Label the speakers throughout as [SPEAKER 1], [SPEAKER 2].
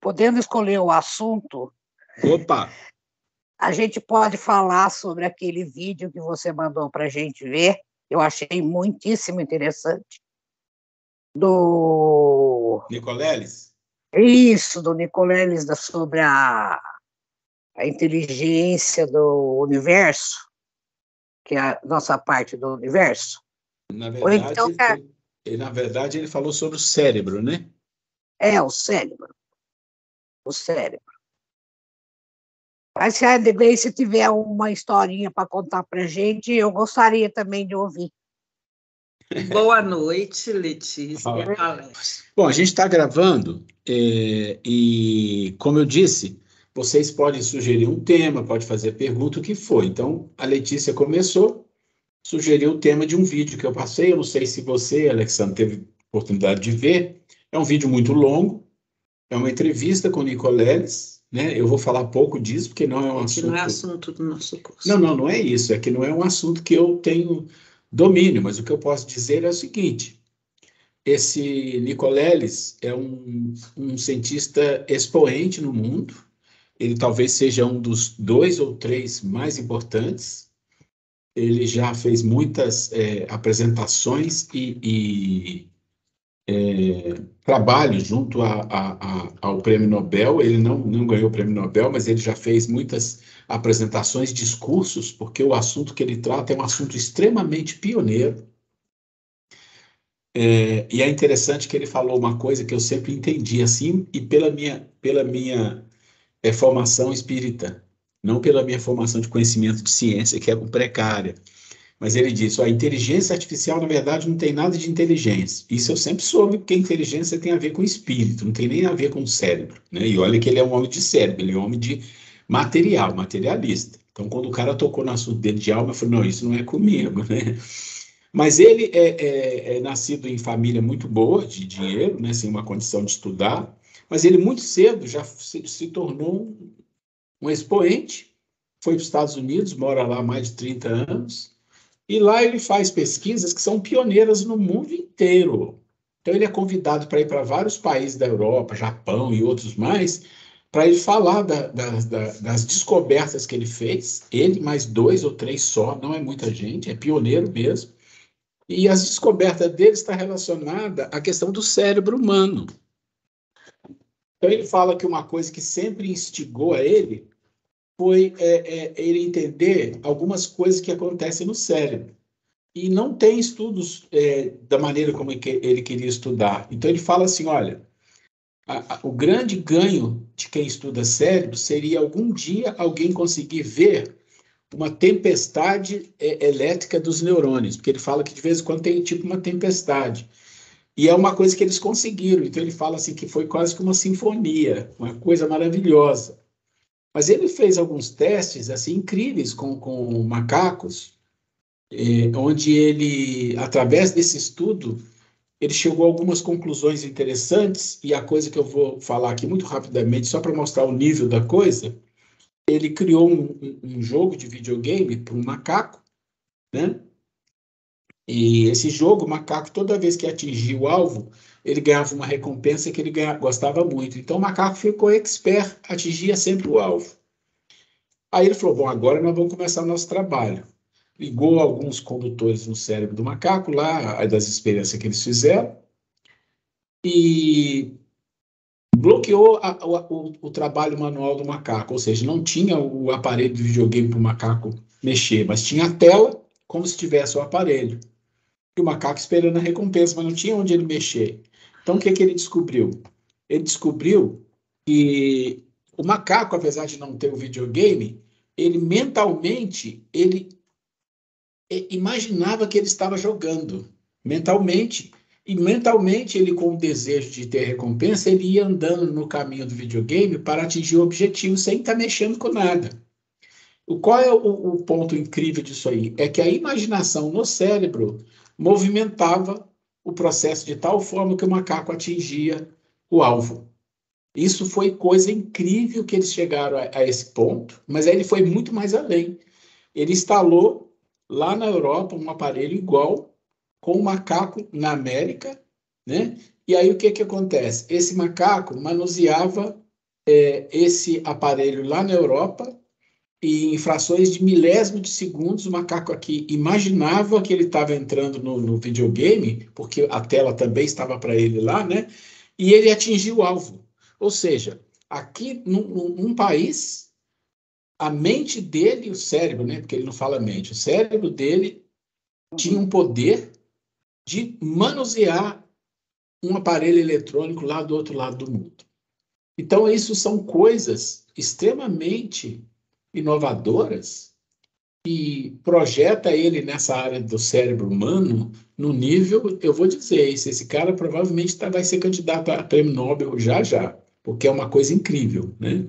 [SPEAKER 1] podendo escolher o assunto,
[SPEAKER 2] Opa!
[SPEAKER 1] a gente pode falar sobre aquele vídeo que você mandou para a gente ver. Eu achei muitíssimo interessante.
[SPEAKER 2] Nicoleles?
[SPEAKER 1] Isso, do Nicoleles, sobre a inteligência do universo, que é a nossa parte do universo.
[SPEAKER 2] Na
[SPEAKER 1] Ou então,
[SPEAKER 2] verdade, ele falou sobre o cérebro, né?
[SPEAKER 1] o cérebro. O cérebro. Mas se a Gleice tiver uma historinha para contar para a gente, eu gostaria também de ouvir.
[SPEAKER 3] Boa noite, Letícia.
[SPEAKER 2] Bom, a gente está gravando e, como eu disse, vocês podem sugerir um tema, pode fazer pergunta, o que for. Então, a Letícia começou, sugeriu o tema de um vídeo que eu passei. Eu não sei se você, Alexandre, teve oportunidade de ver. É um vídeo muito longo, é uma entrevista com o Nicoleles, né? Eu vou falar pouco disso, porque não é um assunto...
[SPEAKER 3] não é assunto do nosso curso.
[SPEAKER 2] Não é isso. É que não é um assunto que eu tenho domínio, mas o que eu posso dizer é o seguinte: esse Nicoleles é um cientista expoente no mundo. Ele talvez seja um dos 2 ou 3 mais importantes. Ele já fez muitas apresentações e trabalhos junto ao Prêmio Nobel. Ele não ganhou o Prêmio Nobel, mas ele já fez muitas apresentações, discursos, porque o assunto que ele trata é um assunto extremamente pioneiro. E é interessante que ele falou uma coisa que eu sempre entendi assim, e pela minha formação espírita, não pela minha formação de conhecimento de ciência, que é precária. Mas ele disse: a inteligência artificial, na verdade, não tem nada de inteligência. Isso eu sempre soube, porque inteligência tem a ver com espírito, não tem nem a ver com cérebro, né? E olha que ele é um homem de cérebro, ele é um homem de materialista. Então, quando o cara tocou no assunto dele de alma, eu falei: não, isso não é comigo, né? Mas ele é nascido em família muito boa, de dinheiro, né, sem uma condição de estudar, mas ele muito cedo já se tornou um expoente, foi para os Estados Unidos, mora lá há mais de 30 anos, e lá ele faz pesquisas que são pioneiras no mundo inteiro. Então ele é convidado para ir para vários países da Europa, Japão e outros mais, para ele falar das descobertas que ele fez, ele mais 2 ou 3 só, não é muita gente, é pioneiro mesmo. E as descobertas dele está relacionada à questão do cérebro humano. Então ele fala que uma coisa que sempre instigou a ele foi ele entender algumas coisas que acontecem no cérebro. E não tem estudos da maneira como ele queria estudar. Então ele fala assim: olha, o grande ganho de quem estuda cérebro seria algum dia alguém conseguir ver uma tempestade elétrica dos neurônios, porque ele fala que de vez em quando tem tipo uma tempestade. E é uma coisa que eles conseguiram. Então ele fala assim que foi quase que uma sinfonia, uma coisa maravilhosa. Mas ele fez alguns testes assim incríveis com macacos, onde ele, através desse estudo, ele chegou a algumas conclusões interessantes. E a coisa que eu vou falar aqui muito rapidamente, só para mostrar o nível da coisa: ele criou um jogo de videogame para um macaco, né? E esse jogo, o macaco, toda vez que atingia o alvo, ele ganhava uma recompensa que ele gostava muito. Então o macaco ficou expert, atingia sempre o alvo. Aí ele falou: bom, agora nós vamos começar o nosso trabalho. Ligou alguns condutores no cérebro do macaco, lá, das experiências que eles fizeram, e bloqueou o trabalho manual do macaco, ou seja, não tinha o aparelho de videogame para o macaco mexer, mas tinha a tela como se tivesse o aparelho. E o macaco esperando a recompensa, mas não tinha onde ele mexer. Então, o que ele descobriu? Ele descobriu que o macaco, apesar de não ter o videogame, ele mentalmente, ele imaginava que ele estava jogando, mentalmente. E mentalmente, ele, com o desejo de ter recompensa, ele ia andando no caminho do videogame para atingir o objetivo sem estar mexendo com nada. Qual é o ponto incrível disso aí? É que a imaginação no cérebro movimentava o processo de tal forma que o macaco atingia o alvo. Isso foi coisa incrível que eles chegaram a esse ponto, mas aí ele foi muito mais além. Ele instalou lá na Europa um aparelho igual com um macaco na América, né? E aí o que acontece? Esse macaco manuseava esse aparelho lá na Europa, e em frações de milésimo de segundos, o macaco aqui imaginava que ele estava entrando no videogame, porque a tela também estava para ele lá, né? E ele atingiu o alvo. Ou seja, aqui num país, a mente dele, o cérebro, né? Porque ele não fala mente, o cérebro dele tinha um poder de manusear um aparelho eletrônico lá do outro lado do mundo. Então, isso são coisas extremamente inovadoras e projeta ele nessa área do cérebro humano no nível, eu vou dizer isso, esse cara provavelmente vai ser candidato a prêmio Nobel já já, porque é uma coisa incrível, né?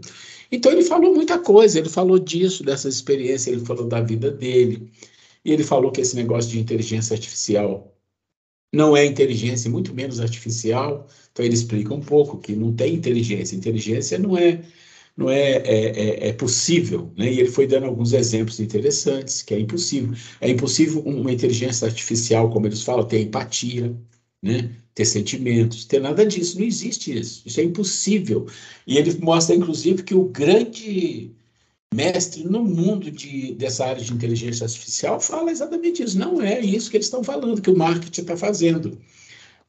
[SPEAKER 2] Então ele falou muita coisa, ele falou disso, dessa experiência, ele falou da vida dele, e ele falou que esse negócio de inteligência artificial não é inteligência, muito menos artificial. Então ele explica um pouco que não tem inteligência. Inteligência não é possível, né? E ele foi dando alguns exemplos interessantes, que é impossível. É impossível uma inteligência artificial, como eles falam, ter empatia, né? Ter sentimentos, ter nada disso. Não existe isso. Isso é impossível. E ele mostra, inclusive, que o grande mestre no mundo dessa área de inteligência artificial fala exatamente isso. Não é isso que eles estão falando, que o marketing está fazendo.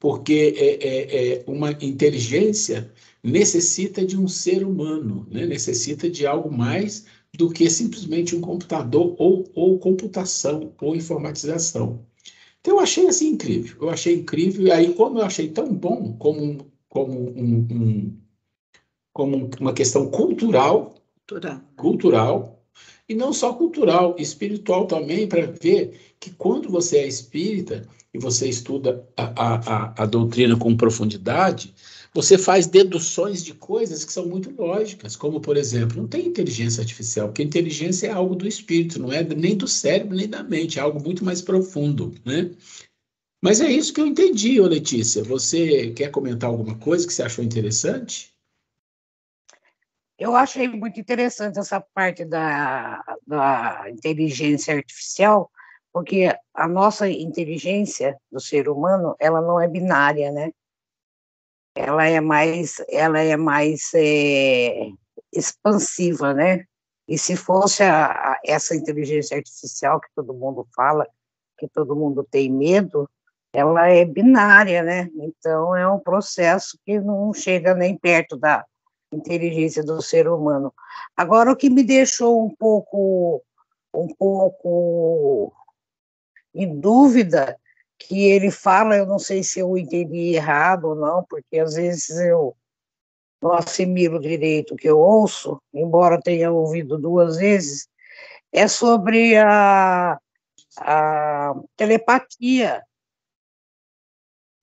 [SPEAKER 2] Porque uma inteligência necessita de um ser humano, né? Necessita de algo mais do que simplesmente um computador ou computação ou informatização. Então eu achei assim incrível, eu achei incrível, e aí como eu achei tão bom como uma questão cultural, e não só cultural, espiritual também, para ver que quando você é espírita e você estuda a doutrina com profundidade, você faz deduções de coisas que são muito lógicas, como, por exemplo, não tem inteligência artificial, porque inteligência é algo do espírito, não é nem do cérebro, nem da mente, é algo muito mais profundo, né? Mas é isso que eu entendi, ô Letícia. Você quer comentar alguma coisa que você achou interessante?
[SPEAKER 1] Eu achei muito interessante essa parte da inteligência artificial, porque a nossa inteligência do ser humano, ela não é binária, né? Ela é mais expansiva, né? E se fosse essa inteligência artificial que todo mundo fala, que todo mundo tem medo, ela é binária, né? Então é um processo que não chega nem perto da inteligência do ser humano. Agora, o que me deixou um pouco em dúvida, que ele fala, eu não sei se eu entendi errado ou não, porque às vezes eu não assimilo direito o que eu ouço, embora tenha ouvido 2 vezes, é sobre a telepatia.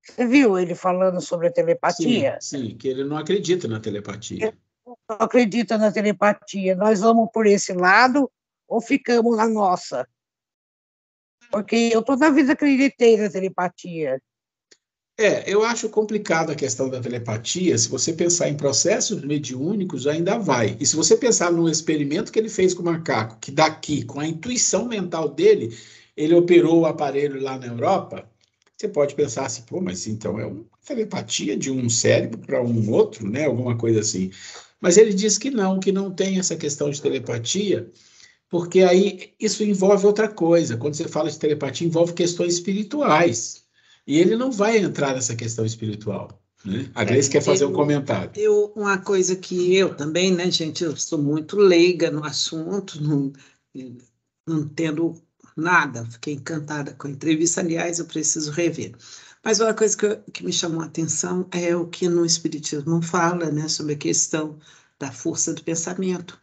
[SPEAKER 1] Você viu ele falando sobre a
[SPEAKER 2] Sim,
[SPEAKER 1] telepatia?
[SPEAKER 2] sim, que ele não acredita na telepatia.
[SPEAKER 1] Ele não acredita na telepatia. Nós vamos por esse lado ou ficamos na nossa? Porque eu toda a vida acreditei na telepatia.
[SPEAKER 2] Eu acho complicado a questão da telepatia. Se você pensar em processos mediúnicos, ainda vai. E se você pensar no experimento que ele fez com o macaco, que daqui, com a intuição mental dele, ele operou o aparelho lá na Europa, você pode pensar assim, pô, mas então é uma telepatia de um cérebro para um outro, né? Alguma coisa assim. Mas ele diz que não tem essa questão de telepatia, porque aí isso envolve outra coisa. Quando você fala de telepatia, envolve questões espirituais. E ele não vai entrar nessa questão espiritual, né? A Grace quer fazer um comentário.
[SPEAKER 3] Uma coisa que eu também, né, gente, eu sou muito leiga no assunto, não entendo nada, fiquei encantada com a entrevista, aliás, eu preciso rever. Mas uma coisa que me chamou a atenção é o que no Espiritismo fala, né, sobre a questão da força do pensamento.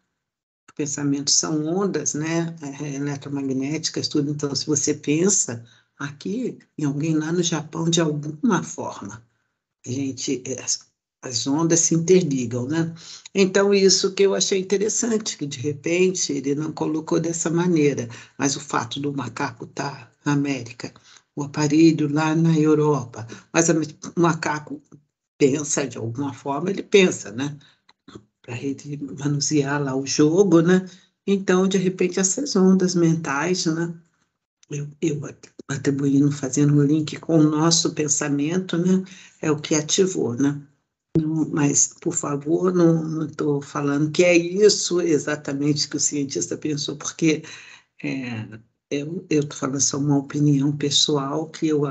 [SPEAKER 3] Pensamentos são ondas, né, eletromagnéticas, tudo. Então, se você pensa aqui em alguém lá no Japão, de alguma forma, a gente, as ondas se interligam, né? Então, isso que eu achei interessante, que de repente ele não colocou dessa maneira, mas o fato do macaco estar na América, o aparelho lá na Europa, mas o macaco pensa de alguma forma, ele pensa, né? Para ele manusear lá o jogo, né? Então, de repente, essas ondas mentais, né? Eu atribuindo, fazendo um link com o nosso pensamento, né? É o que ativou, né? Mas, por favor, não estou falando que é isso exatamente que o cientista pensou, porque eu estou falando só uma opinião pessoal que eu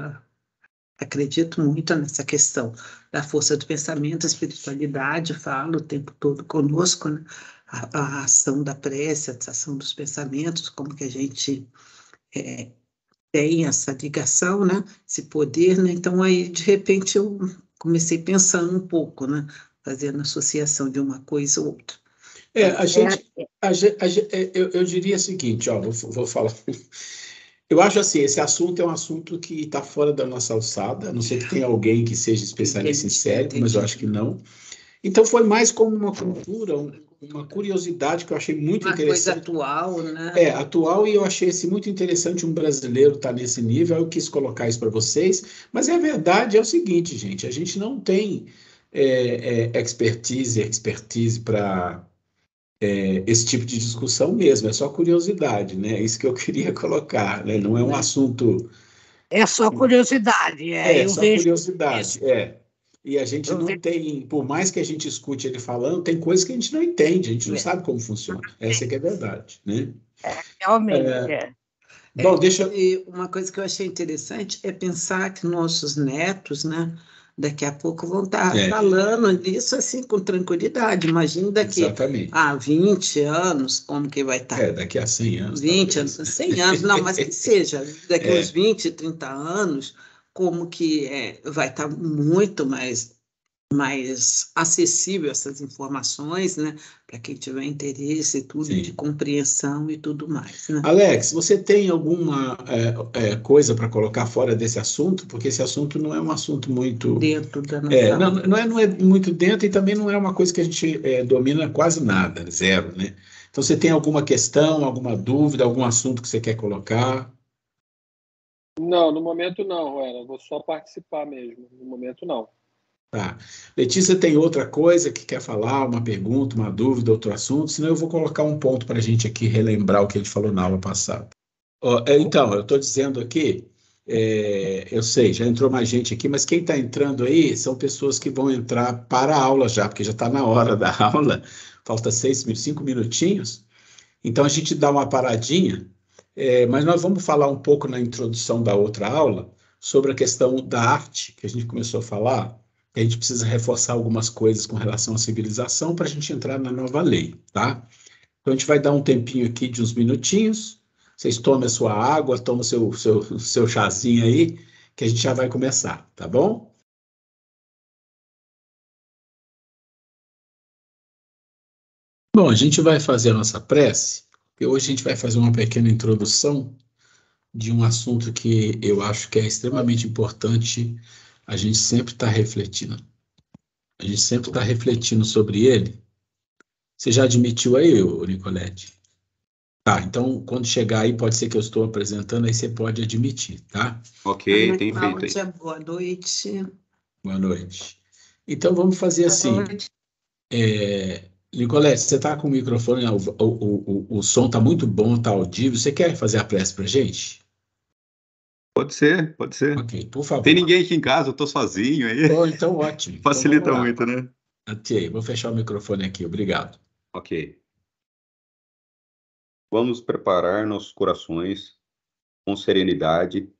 [SPEAKER 3] acredito muito nessa questão da força do pensamento, a espiritualidade fala o tempo todo conosco, né? A ação da prece, a ação dos pensamentos, como que a gente tem essa ligação, né? Esse poder, né? Então, aí, de repente, eu comecei pensando um pouco, né? Fazendo associação de uma coisa ou outra.
[SPEAKER 2] Eu diria o seguinte, ó, vou falar. Eu acho assim, esse assunto é um assunto que está fora da nossa alçada, a não ser que tenha alguém que seja especialista em cérebro, mas eu acho que não. Então foi mais como uma cultura, uma curiosidade que eu achei muito
[SPEAKER 3] Uma coisa
[SPEAKER 2] interessante.
[SPEAKER 3] atual, né?
[SPEAKER 2] Atual, e eu achei muito interessante um brasileiro estar nesse nível, eu quis colocar isso para vocês, mas a verdade é o seguinte, gente, a gente não tem expertise para esse tipo de discussão mesmo, é só curiosidade, né? É isso que eu queria colocar, né? Não é um assunto.
[SPEAKER 1] É só curiosidade, eu
[SPEAKER 2] Só
[SPEAKER 1] vejo isso.
[SPEAKER 2] curiosidade, E a gente
[SPEAKER 1] Eu
[SPEAKER 2] não
[SPEAKER 1] vejo,
[SPEAKER 2] tem, por mais que a gente escute ele falando, tem coisas que a gente não entende, a gente não sabe como funciona. Essa é que é a verdade, né?
[SPEAKER 1] realmente,
[SPEAKER 2] Bom, deixa.
[SPEAKER 3] E uma coisa que eu achei interessante é pensar que nossos netos, né, daqui a pouco vão estar falando disso assim com tranquilidade. Imagina daqui
[SPEAKER 2] Exatamente.
[SPEAKER 3] a 20 anos, como que vai estar.
[SPEAKER 2] Daqui a 100 anos,
[SPEAKER 3] 20
[SPEAKER 2] talvez.
[SPEAKER 3] anos, 100 anos, não, mas que seja, daqui uns 20, 30 anos, como que vai estar muito mais acessível essas informações, né, para quem tiver interesse e tudo,
[SPEAKER 2] Sim.
[SPEAKER 3] de compreensão e tudo mais, né?
[SPEAKER 2] Alex, você tem alguma coisa para colocar fora desse assunto? Porque esse assunto não é um assunto muito.
[SPEAKER 3] Dentro da nossa...
[SPEAKER 2] Não é muito dentro e também não é uma coisa que a gente domina quase nada, zero, né? Então, você tem alguma questão, alguma dúvida, algum assunto que você quer colocar?
[SPEAKER 4] Não, no momento não, Ruela. Vou só participar mesmo. No momento não.
[SPEAKER 2] Tá. Letícia, tem outra coisa que quer falar, uma pergunta, uma dúvida, outro assunto? Senão eu vou colocar um ponto para a gente aqui relembrar o que a gente falou na aula passada. Então, eu estou dizendo aqui, eu sei, já entrou mais gente aqui, mas quem está entrando aí são pessoas que vão entrar para a aula já, porque já está na hora da aula, falta 5 minutinhos, então a gente dá uma paradinha, mas nós vamos falar um pouco na introdução da outra aula sobre a questão da arte, que a gente começou a falar, que a gente precisa reforçar algumas coisas com relação à civilização para a gente entrar na nova lei, tá? Então a gente vai dar um tempinho aqui de uns minutinhos. Vocês tomem a sua água, tomem o seu chazinho aí, que a gente já vai começar, tá bom? Bom, a gente vai fazer a nossa prece, e hoje a gente vai fazer uma pequena introdução de um assunto que eu acho que é extremamente importante a gente sempre estar refletindo. A gente sempre está refletindo sobre ele. Você já admitiu aí, Nicolete? Tá, então quando chegar aí, pode ser que eu estou apresentando, aí você pode admitir, tá?
[SPEAKER 5] Ok,
[SPEAKER 3] Ana
[SPEAKER 5] tem feito aí.
[SPEAKER 3] Cláudia, boa noite.
[SPEAKER 2] Boa noite. Então vamos fazer assim.
[SPEAKER 3] Boa noite.
[SPEAKER 2] Nicolete, você está com o microfone, o som está muito bom, está audível. Você quer fazer a prece para gente?
[SPEAKER 5] Pode ser, pode ser.
[SPEAKER 2] Ok, por favor.
[SPEAKER 5] Tem ninguém aqui em casa, eu tô sozinho aí.
[SPEAKER 2] Então ótimo. Então,
[SPEAKER 5] Facilita
[SPEAKER 2] vamos lá.
[SPEAKER 5] muito, né?
[SPEAKER 2] Ok, vou fechar o microfone aqui, obrigado.
[SPEAKER 5] Ok. Vamos preparar nossos corações com serenidade,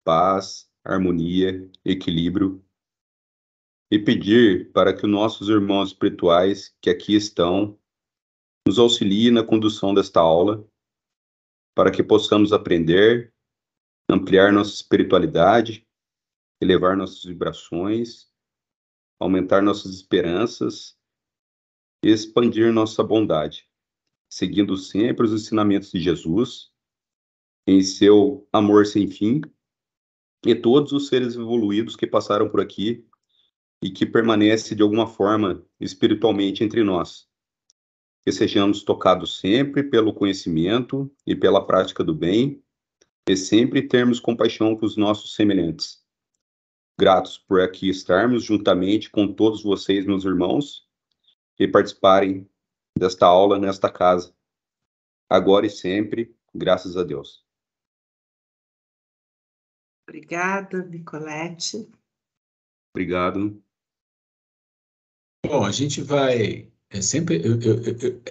[SPEAKER 5] paz, harmonia, equilíbrio e pedir para que os nossos irmãos espirituais que aqui estão nos auxiliem na condução desta aula, para que possamos aprender, ampliar nossa espiritualidade, elevar nossas vibrações, aumentar nossas esperanças e expandir nossa bondade, seguindo sempre os ensinamentos de Jesus, em seu amor sem fim, e todos os seres evoluídos que passaram por aqui e que permanecem de alguma forma espiritualmente entre nós. Que sejamos tocados sempre pelo conhecimento e pela prática do bem, e sempre termos compaixão com os nossos semelhantes. Gratos por aqui estarmos juntamente com todos vocês, meus irmãos, e participarem desta aula nesta casa, agora e sempre, graças a Deus.
[SPEAKER 3] Obrigada, Nicolete.
[SPEAKER 5] Obrigado.
[SPEAKER 2] Bom, a gente vai. Sempre,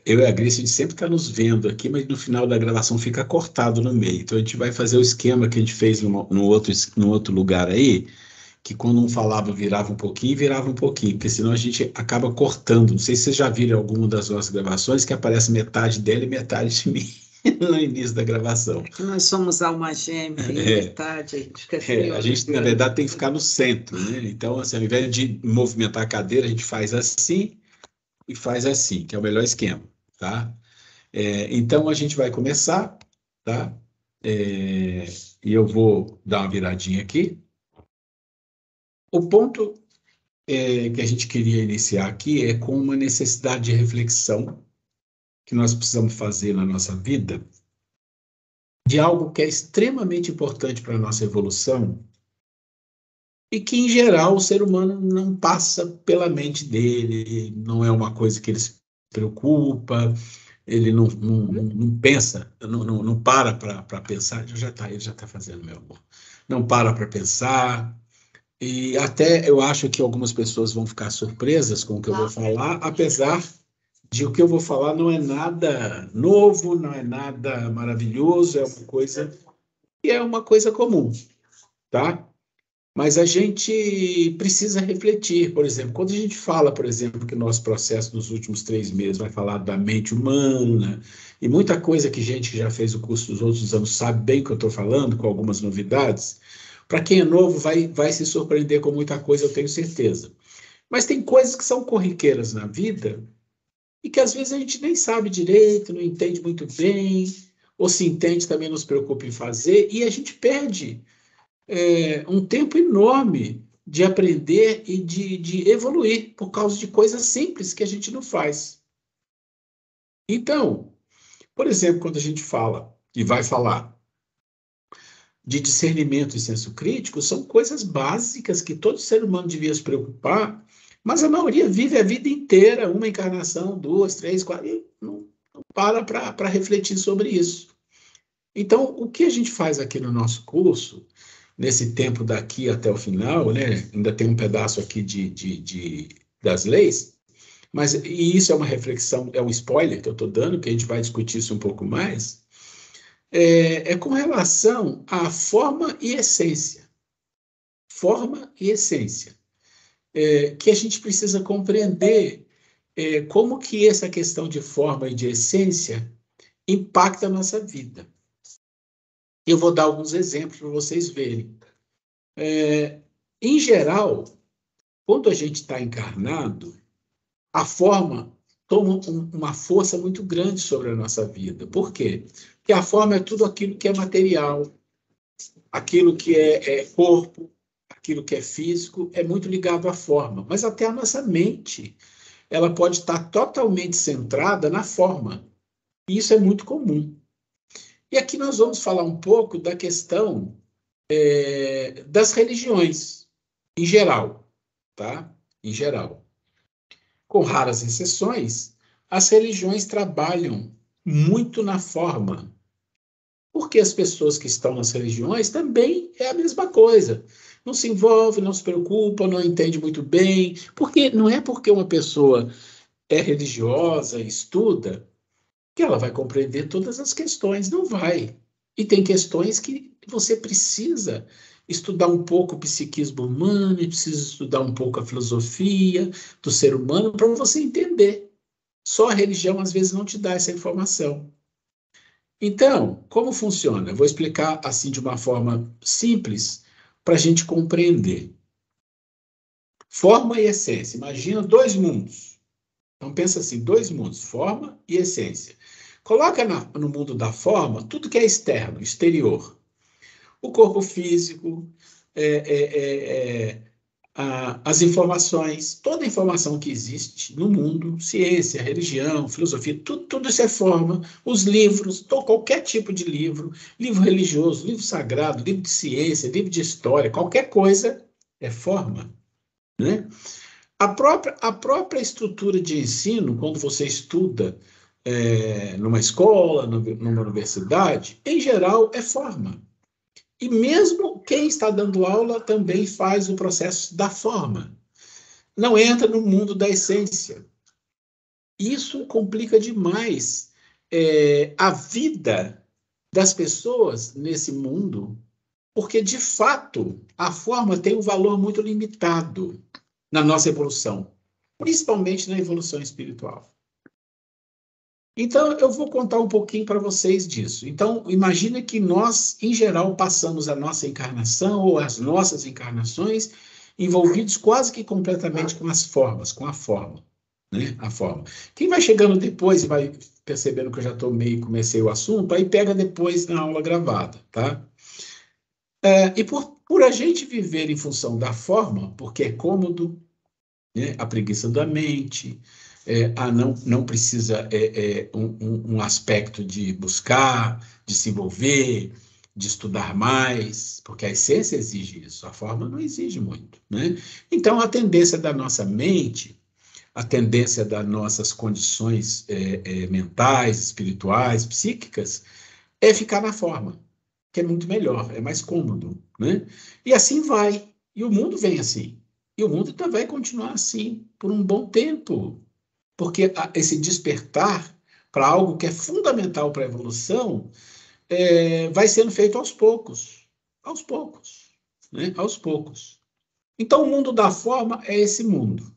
[SPEAKER 2] eu e a Grace, a gente sempre está nos vendo aqui, mas no final da gravação fica cortado no meio. Então a gente vai fazer o esquema que a gente fez no outro lugar aí, que quando um falava virava um pouquinho e virava um pouquinho, porque senão a gente acaba cortando. Não sei se vocês já viram alguma das nossas gravações, que aparece metade dela e metade de mim no início da gravação.
[SPEAKER 3] É que nós somos alma gêmea, e metade, a gente fica
[SPEAKER 2] A gente, na verdade, tem que ficar no centro, né? Então, assim, ao invés de movimentar a cadeira, a gente faz assim e faz assim, que é o melhor esquema, tá? Então, a gente vai começar, tá? E eu vou dar uma viradinha aqui. O ponto que a gente queria iniciar aqui é com uma necessidade de reflexão que nós precisamos fazer na nossa vida de algo que é extremamente importante para a nossa evolução e que, em geral, o ser humano não passa pela mente dele, não é uma coisa que ele se preocupa, ele não pensa, não para pensar. Ele já está fazendo, meu amor. Não para pensar. E até eu acho que algumas pessoas vão ficar surpresas com o que eu vou falar, apesar de o que eu vou falar não é nada novo, não é nada maravilhoso, é uma coisa comum, tá? Mas a gente precisa refletir, por exemplo, quando a gente fala, por exemplo, que o nosso processo nos últimos 3 meses vai falar da mente humana, e muita coisa que gente que já fez o curso dos outros anos sabe bem o que eu estou falando, com algumas novidades. Para quem é novo, vai se surpreender com muita coisa, eu tenho certeza. Mas tem coisas que são corriqueiras na vida e que às vezes a gente nem sabe direito, não entende muito bem, ou se entende também não se preocupa em fazer, e a gente perde um tempo enorme de aprender e de evoluir por causa de coisas simples que a gente não faz. Então, por exemplo, quando a gente fala e vai falar de discernimento e senso crítico, são coisas básicas que todo ser humano devia se preocupar, mas a maioria vive a vida inteira, uma encarnação, 2, 3, 4, e não para refletir sobre isso. Então, o que a gente faz aqui no nosso curso, nesse tempo daqui até o final, né? Ainda tem um pedaço aqui das leis, mas e isso é uma reflexão, é um spoiler que eu estou dando, que a gente vai discutir isso um pouco mais, com relação à forma e essência. Forma e essência. Que a gente precisa compreender como que essa questão de forma e de essência impacta a nossa vida. Eu vou dar alguns exemplos para vocês verem. Em geral, quando a gente está encarnado, a forma toma uma força muito grande sobre a nossa vida. Por quê? Porque a forma é tudo aquilo que é material, aquilo que é corpo, aquilo que é físico, é muito ligado à forma. Mas até a nossa mente, ela pode estar totalmente centrada na forma. E isso é muito comum. E aqui nós vamos falar um pouco da questão das religiões, em geral, tá? Em geral. Com raras exceções, as religiões trabalham muito na forma, porque as pessoas que estão nas religiões também é a mesma coisa. Não se envolve, não se preocupa, não entende muito bem, porque não é porque uma pessoa é religiosa, estuda, que ela vai compreender todas as questões, não vai. E tem questões que você precisa estudar um pouco o psiquismo humano, e precisa estudar um pouco a filosofia do ser humano para você entender. Só a religião, às vezes, não te dá essa informação. Então, como funciona? Eu vou explicar assim de uma forma simples para a gente compreender. Forma e essência. Imagina 2 mundos. Então, pensa assim, 2 mundos, forma e essência. Coloca no mundo da forma tudo que é externo, exterior. O corpo físico, as informações, toda a informação que existe no mundo, ciência, religião, filosofia, tudo isso é forma. Os livros, qualquer tipo de livro, livro religioso, livro sagrado, livro de ciência, livro de história, qualquer coisa é forma, né? A própria estrutura de ensino, quando você estuda numa escola, numa universidade, em geral é forma. E mesmo quem está dando aula também faz o processo da forma. não entra no mundo da essência. Isso complica demais a vida das pessoas nesse mundo, porque, de fato, a forma tem um valor muito limitado na nossa evolução, principalmente na evolução espiritual. Então, eu vou contar um pouquinho para vocês disso. Então, imagina que nós, em geral, passamos a nossa encarnação ou as nossas encarnações envolvidos quase que completamente com as formas, com a forma, né? A forma. Quem vai chegando depois e vai percebendo que eu já comecei o assunto, aí pega depois na aula gravada, tá? E por a gente viver em função da forma, porque é cômodo, né? A preguiça da mente, não precisa um aspecto de buscar, de se envolver, de estudar mais, porque a essência exige isso, a forma não exige muito, né? Então, a tendência da nossa mente, a tendência das nossas condições mentais, espirituais, psíquicas, é ficar na forma, que é muito melhor, é mais cômodo, né? E assim vai. E o mundo vem assim. E o mundo vai continuar assim por um bom tempo. Porque esse despertar para algo que é fundamental para a evolução vai sendo feito aos poucos. Aos poucos. Né? Aos poucos. Então, o mundo da forma é esse mundo.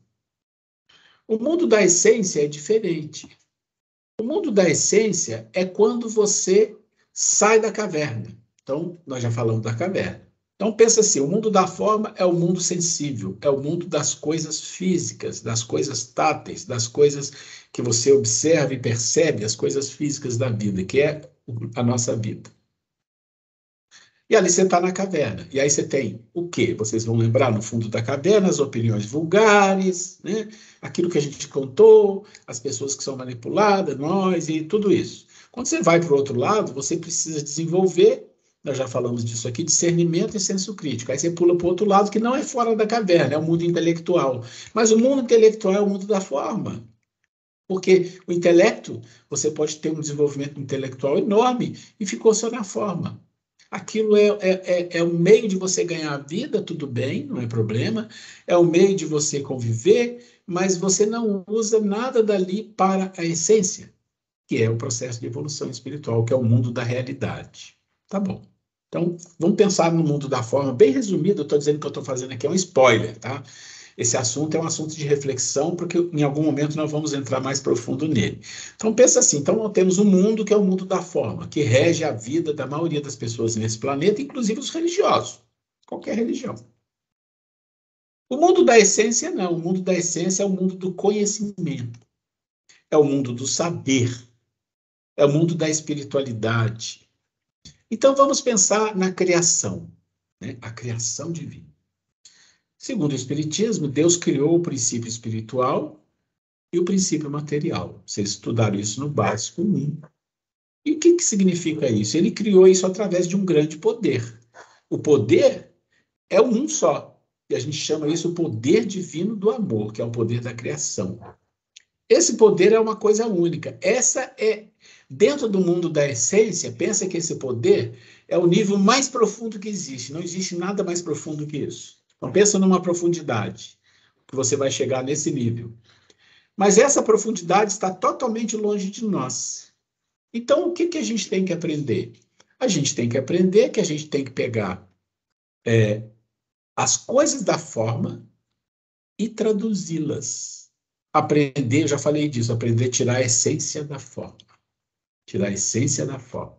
[SPEAKER 2] O mundo da essência é diferente. O mundo da essência é quando você sai da caverna. Então, nós já falamos da caverna. Então, pensa assim, o mundo da forma é o mundo sensível, é o mundo das coisas físicas, das coisas táteis, das coisas que você observa e percebe, as coisas físicas da vida, que é a nossa vida. E ali você está na caverna. E aí você tem o quê? Vocês vão lembrar, no fundo da caverna, as opiniões vulgares, né? Aquilo que a gente contou, as pessoas que são manipuladas, nós e tudo isso. Quando você vai para o outro lado, você precisa desenvolver, nós já falamos disso aqui, discernimento e senso crítico. Aí você pula para o outro lado, que não é fora da caverna, é o mundo intelectual. Mas o mundo intelectual é o mundo da forma. Porque o intelecto, você pode ter um desenvolvimento intelectual enorme e ficou só na forma. Aquilo é um meio de você ganhar a vida, tudo bem, não é problema. É um meio de você conviver, mas você não usa nada dali para a essência, que é o processo de evolução espiritual, que é o mundo da realidade. Tá bom. Então, vamos pensar no mundo da forma. Bem resumido, eu estou dizendo que eu estou fazendo aqui é um spoiler, tá? Esse assunto é um assunto de reflexão, porque em algum momento nós vamos entrar mais profundo nele. Então, pensa assim, então nós temos um mundo que é o mundo da forma, que rege a vida da maioria das pessoas nesse planeta, inclusive os religiosos, qualquer religião. O mundo da essência, não. O mundo da essência é o mundo do conhecimento, é o mundo do saber, é o mundo da espiritualidade. Então, vamos pensar na criação, né? A criação divina. Segundo o Espiritismo, Deus criou o princípio espiritual e o princípio material. Vocês estudaram isso no básico 1. E o que significa isso? Ele criou isso através de um grande poder. O poder é um só. E a gente chama isso o poder divino do amor, que é o poder da criação. Esse poder é uma coisa única. Essa é, dentro do mundo da essência, pensa que esse poder é o nível mais profundo que existe. Não existe nada mais profundo que isso. Então, pensa numa profundidade, que você vai chegar nesse nível. Mas essa profundidade está totalmente longe de nós. Então, o que a gente tem que aprender? A gente tem que aprender que a gente tem que pegar as coisas da forma e traduzi-las. Aprender, eu já falei disso, aprender a tirar a essência da forma. Tirar a essência da forma.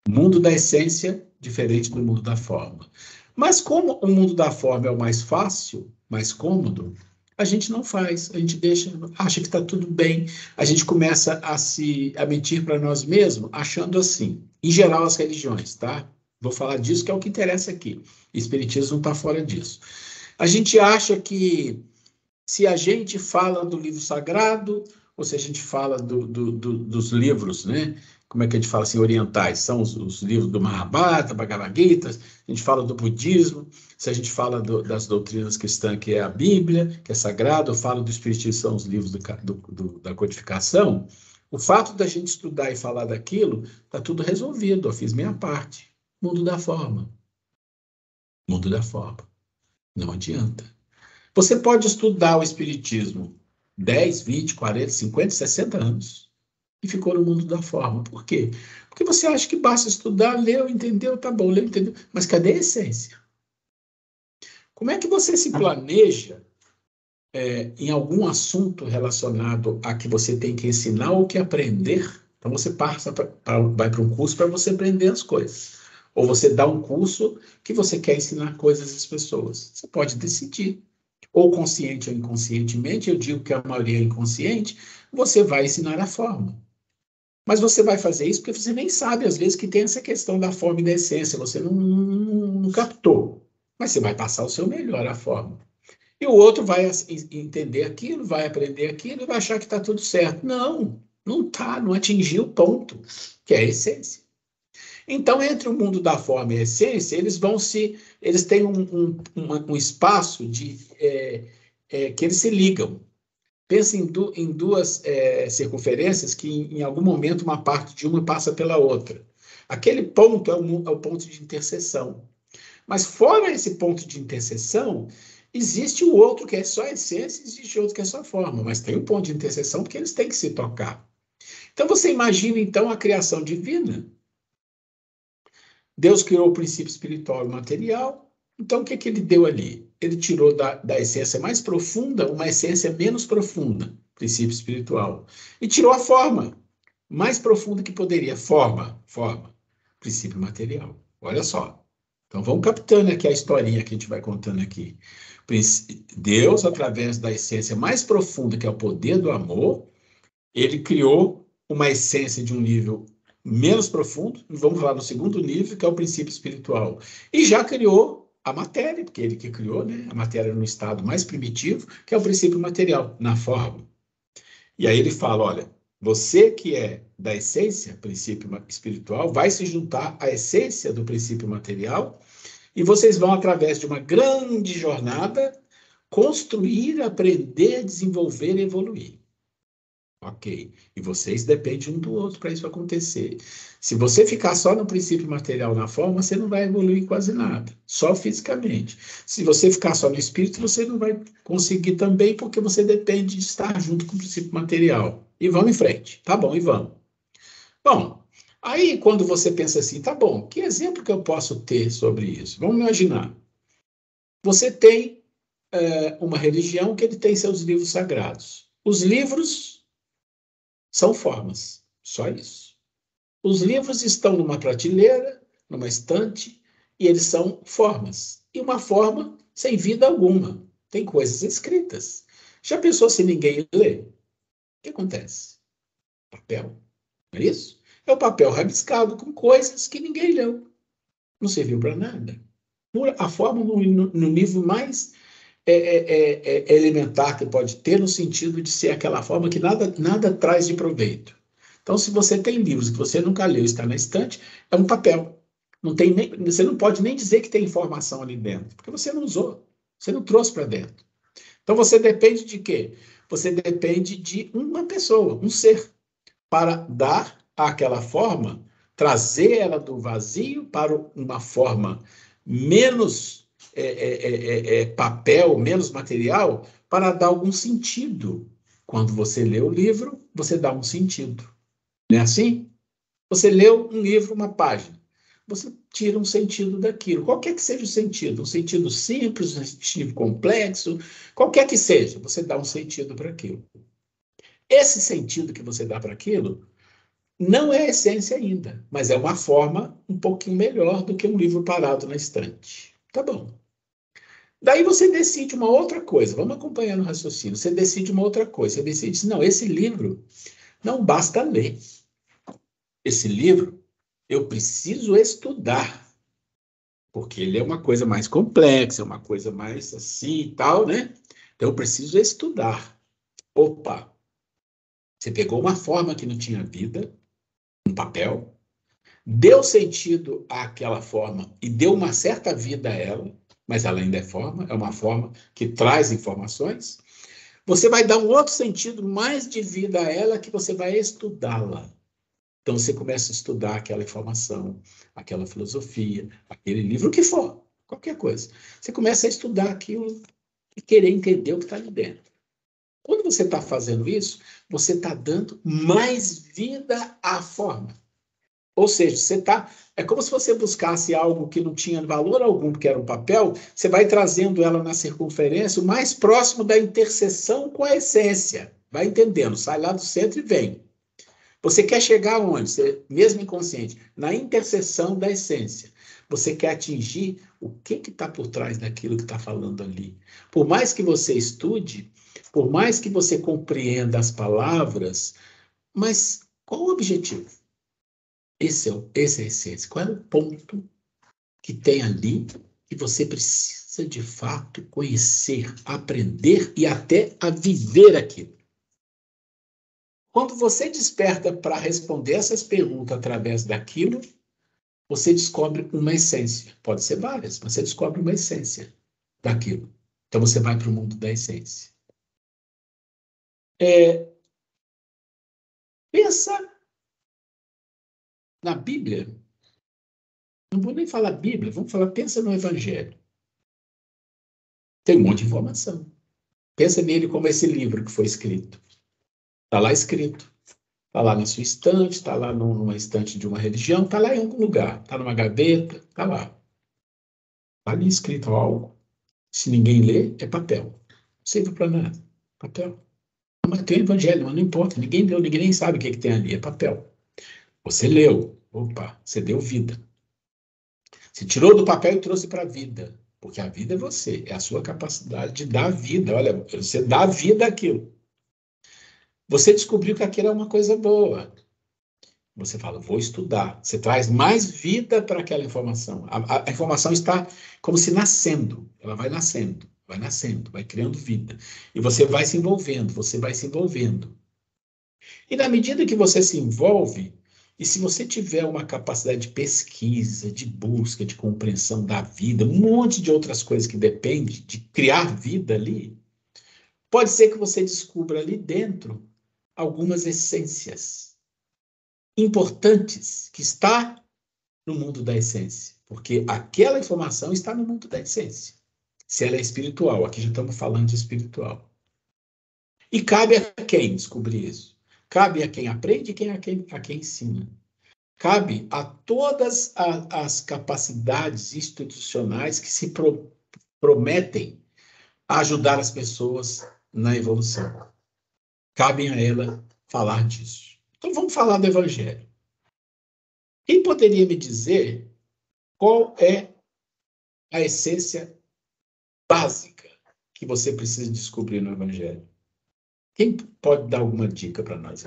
[SPEAKER 2] O mundo da essência, diferente do mundo da forma. Mas como o mundo da forma é o mais fácil, mais cômodo, a gente não faz, a gente deixa, acha que está tudo bem, a gente começa a mentir para nós mesmos, achando assim, em geral as religiões, tá? Vou falar disso que é o que interessa aqui. O Espiritismo não está fora disso. A gente acha que se a gente fala do livro sagrado, ou se a gente fala dos livros, né? Como é que a gente fala assim, orientais? São os livros do Mahabharata, Bhagavad Gita, a gente fala do budismo, se a gente fala das doutrinas cristãs, que é a Bíblia, que é sagrado, eu falo do Espiritismo, são os livros da codificação, o fato da gente estudar e falar daquilo, está tudo resolvido, eu fiz minha parte. Mundo da forma. Mundo da forma. Não adianta. Você pode estudar o Espiritismo 10, 20, 40, 50, 60 anos e ficou no mundo da forma. Por quê? Porque você acha que basta estudar, leu, entendeu, tá bom, leu, entendeu. Mas cadê a essência? Como é que você se planeja em algum assunto relacionado a que você tem que ensinar ou que aprender? Então você vai para um curso para você aprender as coisas. Ou você dá um curso que você quer ensinar coisas às pessoas. Você pode decidir. Ou consciente ou inconscientemente, eu digo que a maioria é inconsciente, você vai ensinar a forma. Mas você vai fazer isso porque você nem sabe, às vezes, que tem essa questão da forma e da essência, você não captou. Mas você vai passar o seu melhor, a forma. E o outro vai entender aquilo, vai aprender aquilo e vai achar que está tudo certo. Não, não está, não atingiu o ponto, que é a essência. Então, entre o mundo da forma e a essência, eles têm um espaço que eles se ligam. Pensa em duas circunferências que, em algum momento, uma parte de uma passa pela outra. Aquele ponto é o ponto de interseção. Mas fora esse ponto de interseção, existe o outro que é só essência, existe outro que é só forma, mas tem um ponto de interseção porque eles têm que se tocar. Então você imagina então a criação divina. Deus criou o princípio espiritual e material, então o que ele deu ali? Ele tirou da essência mais profunda uma essência menos profunda, princípio espiritual, e tirou a forma mais profunda que poderia, forma, princípio material. Olha só. Então, vamos captando aqui a historinha que a gente vai contando aqui. Deus, através da essência mais profunda, que é o poder do amor, ele criou uma essência de um nível menos profundo, vamos falar no segundo nível, que é o princípio espiritual. E já criou a matéria, porque ele que criou, né? A matéria no estado mais primitivo, que é o princípio material, na forma. E aí ele fala, olha, você que é da essência, princípio espiritual, vai se juntar à essência do princípio material e vocês vão, através de uma grande jornada, construir, aprender, desenvolver e evoluir. Ok. E vocês dependem um do outro para isso acontecer. Se você ficar só no princípio material, na forma, você não vai evoluir quase nada, só fisicamente. Se você ficar só no espírito, você não vai conseguir também, porque você depende de estar junto com o princípio material. E vamos em frente. Tá bom, e vamos. Bom, aí quando você pensa assim, tá bom, que exemplo que eu posso ter sobre isso? Vamos imaginar. Você tem uma religião que ele tem seus livros sagrados. Os livros são formas, só isso. Os livros estão numa prateleira, numa estante, e eles são formas. E uma forma sem vida alguma. Tem coisas escritas. Já pensou se ninguém lê? O que acontece? Papel. Não é isso? É o papel rabiscado com coisas que ninguém leu. Não serviu para nada. A forma no nível mais elementar que pode ter, no sentido de ser aquela forma que nada traz de proveito. Então, se você tem livros que você nunca leu e está na estante, é um papel. Você não pode nem dizer que tem informação ali dentro, porque você não usou, você não trouxe para dentro. Então, você depende de quê? Você depende de uma pessoa, um ser, para dar àquela forma, trazer ela do vazio para uma forma menos papel, menos material, para dar algum sentido. Quando você lê o livro, você dá um sentido. Não é assim? Você leu um livro, uma página. Você tira um sentido daquilo. Qualquer que seja o sentido, um sentido simples, um sentido complexo, qualquer que seja, você dá um sentido para aquilo. Esse sentido que você dá para aquilo não é a essência ainda, mas é uma forma um pouquinho melhor do que um livro parado na estante. Tá bom. Daí você decide uma outra coisa, vamos acompanhando o raciocínio. Você decide uma outra coisa, você decide, não, esse livro não basta ler. Esse livro eu preciso estudar, porque ele é uma coisa mais complexa, é uma coisa mais assim e tal, né? Então eu preciso estudar. Opa, você pegou uma forma que não tinha vida, um papel, deu sentido àquela forma e deu uma certa vida a ela, mas ela ainda é uma forma que traz informações. Você vai dar um outro sentido mais de vida a ela, que você vai estudá-la. Então você começa a estudar aquela informação, aquela filosofia, aquele livro, o que for, qualquer coisa. Você começa a estudar aquilo e querer entender o que está ali dentro. Quando você está fazendo isso, você está dando mais vida à forma. Ou seja, é como se você buscasse algo que não tinha valor algum, porque era um papel, você vai trazendo ela na circunferência o mais próximo da interseção com a essência. Vai entendendo, sai lá do centro e vem. Você quer chegar onde? Você, mesmo inconsciente, na interseção da essência. Você quer atingir o que está por trás daquilo que está falando ali. Por mais que você estude, por mais que você compreenda as palavras, mas qual o objetivo? Essa é a essência. Qual é o ponto que tem ali que você precisa, de fato, conhecer, aprender e até a viver aquilo? Quando você desperta para responder essas perguntas através daquilo, você descobre uma essência. Pode ser várias, mas você descobre uma essência daquilo. Então você vai para o mundo da essência. Pensa na Bíblia. Não vou nem falar Bíblia, vamos falar, pensa no Evangelho. Tem um monte de informação. Pensa nele como esse livro que foi escrito. Está lá escrito. Está lá na sua estante, está lá numa estante de uma religião, está lá em algum lugar, está numa gaveta, está lá. Está ali escrito algo. Se ninguém lê, é papel. Não serve para nada. Papel. Mas tem o Evangelho, mas não importa. Ninguém leu, ninguém nem sabe o que tem ali. É papel. Você leu. Opa, você deu vida. Você tirou do papel e trouxe para a vida. Porque a vida é você. É a sua capacidade de dar vida. Olha, você dá vida àquilo. Você descobriu que aquilo é uma coisa boa. Você fala, vou estudar. Você traz mais vida para aquela informação. A informação está como se nascendo. Ela vai nascendo, vai criando vida. E você vai se envolvendo, você vai se envolvendo. E na medida que você se envolve, e se você tiver uma capacidade de pesquisa, de busca, de compreensão da vida, um monte de outras coisas que depende de criar vida ali, pode ser que você descubra ali dentro algumas essências importantes que está no mundo da essência, porque aquela informação está no mundo da essência. Se ela é espiritual, aqui já estamos falando de espiritual. E cabe a quem descobrir isso? Cabe a quem aprende e a quem ensina. Cabe a todas as capacidades institucionais que se prometem ajudar as pessoas na evolução. Cabe a ela falar disso. Então vamos falar do Evangelho. Quem poderia me dizer qual é a essência básica que você precisa descobrir no Evangelho? Quem pode dar alguma dica para nós?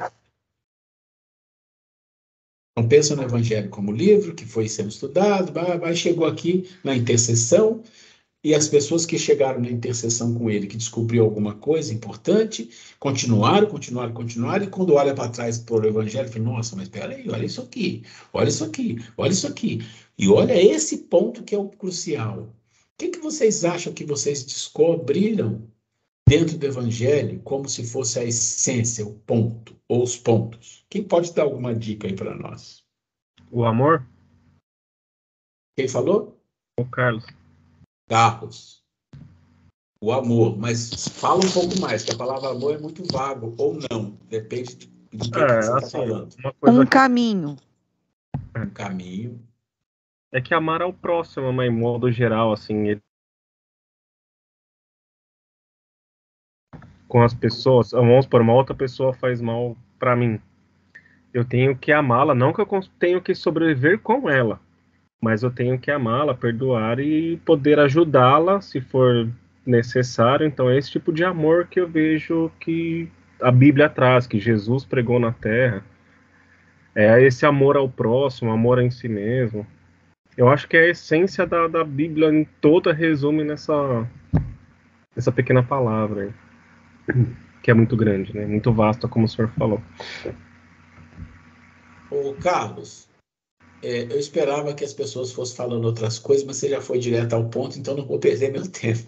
[SPEAKER 2] Então, pensa no Evangelho como livro que foi sendo estudado, chegou aqui na intercessão, e as pessoas que chegaram na intercessão com ele, que descobriu alguma coisa importante, continuaram, e quando olha para trás para o Evangelho, fala, nossa, mas espera aí, olha isso aqui, olha isso aqui, olha isso aqui. E olha esse ponto que é o crucial. O que vocês acham que vocês descobriram dentro do Evangelho como se fosse a essência, o ponto, ou os pontos? Quem pode dar alguma dica aí para nós?
[SPEAKER 6] O amor?
[SPEAKER 2] Quem falou?
[SPEAKER 6] O Carlos.
[SPEAKER 2] Carlos. O amor. Mas fala um pouco mais, que a palavra amor é muito vago, ou não. Depende do que você está falando.
[SPEAKER 7] Um caminho.
[SPEAKER 2] Um caminho.
[SPEAKER 6] É que amar ao próximo, mas em modo geral, assim, com as pessoas, vamos supor, uma outra pessoa faz mal para mim. Eu tenho que amá-la, não que eu tenho que sobreviver com ela, mas eu tenho que amá-la, perdoar e poder ajudá-la se for necessário. Então é esse tipo de amor que eu vejo que a Bíblia traz, que Jesus pregou na Terra. É esse amor ao próximo, amor em si mesmo. Eu acho que a essência da Bíblia em toda resume nessa pequena palavra aí, que é muito grande, né? Muito vasta, como o senhor falou.
[SPEAKER 2] Ô, Carlos, eu esperava que as pessoas fossem falando outras coisas, mas você já foi direto ao ponto, então não vou perder meu tempo.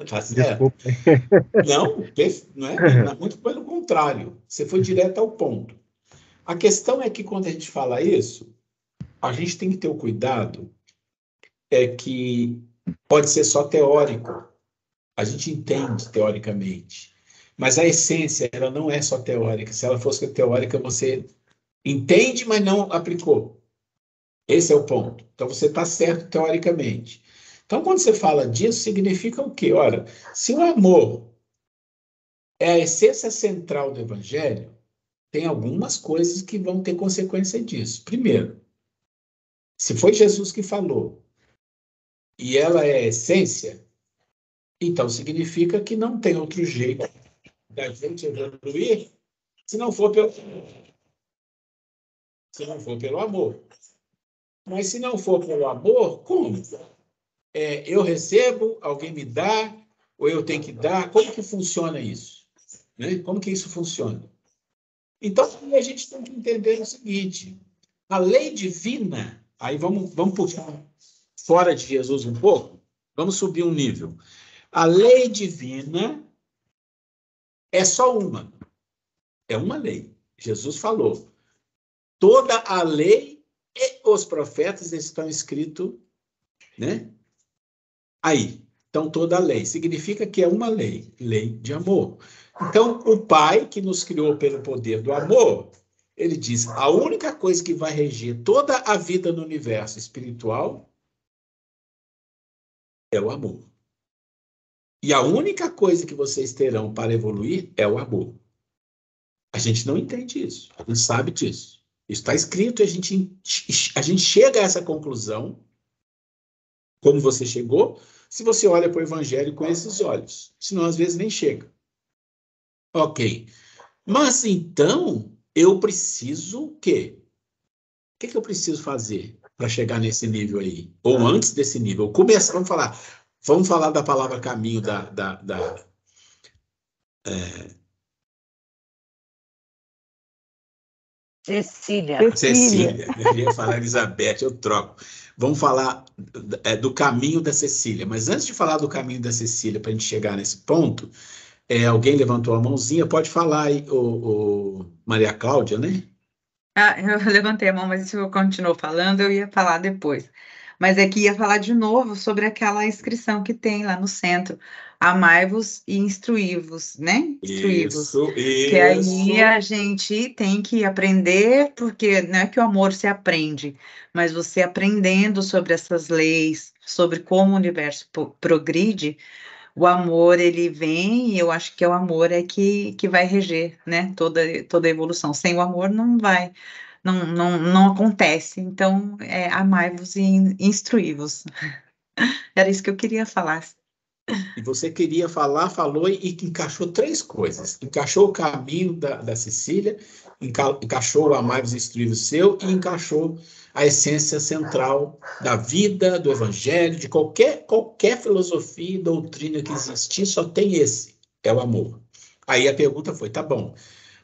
[SPEAKER 2] Tá certo?
[SPEAKER 6] Desculpa.
[SPEAKER 2] Não é? Muito pelo contrário. Você foi direto ao ponto. A questão é que quando a gente fala isso, a gente tem que ter o cuidado que pode ser só teórico. A gente entende teoricamente. Mas a essência, ela não é só teórica. Se ela fosse teórica, você entende, mas não aplicou. Esse é o ponto. Então, você está certo teoricamente. Então, quando você fala disso, significa o quê? Ora, se o amor é a essência central do Evangelho, tem algumas coisas que vão ter consequência disso. Primeiro, se foi Jesus que falou e ela é a essência, então significa que não tem outro jeito da gente evoluir se não for pelo amor. Mas se não for pelo amor, como? Eu recebo, alguém me dá, ou eu tenho que dar? Como que funciona isso? Né? Como que isso funciona? Então, a gente tem que entender o seguinte, a lei divina, aí vamos puxar fora de Jesus um pouco, vamos subir um nível. A lei divina é só uma, é uma lei. Jesus falou, toda a lei e os profetas estão escritos, né? Aí, então toda a lei. Significa que é uma lei, lei de amor. Então, o Pai, que nos criou pelo poder do amor, ele diz, a única coisa que vai reger toda a vida no universo espiritual é o amor. E a única coisa que vocês terão para evoluir é o amor. A gente não entende isso, a gente sabe disso. Isso está escrito e a gente chega a essa conclusão, como você chegou, se você olha para o Evangelho com esses olhos. Senão, às vezes, nem chega. Ok. Mas, então, eu preciso o quê? O que eu preciso fazer para chegar nesse nível aí? Ou antes desse nível? Vamos falar da palavra caminho
[SPEAKER 1] Cecília.
[SPEAKER 2] Cecília. Eu ia falar Elizabeth, eu troco. Vamos falar do caminho da Cecília. Mas antes de falar do caminho da Cecília, para a gente chegar nesse ponto, alguém levantou a mãozinha, pode falar aí, o Maria Cláudia, né?
[SPEAKER 7] Eu levantei a mão, mas se eu continuo falando, eu ia falar depois. Mas é que ia falar de novo sobre aquela inscrição que tem lá no centro. Amai-vos e instruí-vos, né? Instruí-vos. Que aí a gente tem que aprender, porque não é que o amor se aprende, mas você aprendendo sobre essas leis, sobre como o universo progride, o amor, ele vem, e eu acho que é o amor que vai reger, né, toda a evolução. Sem o amor não vai, não acontece. Então, amai-vos e instruí-vos. Era isso que eu queria falar.
[SPEAKER 2] E você queria falar, falou e encaixou três coisas. Encaixou o caminho da Cecília, encaixou o amai-vos e instruí-vos seu e encaixou a essência central da vida, do evangelho, de qualquer filosofia e doutrina que existir, só tem esse, é o amor. Aí a pergunta foi, tá bom,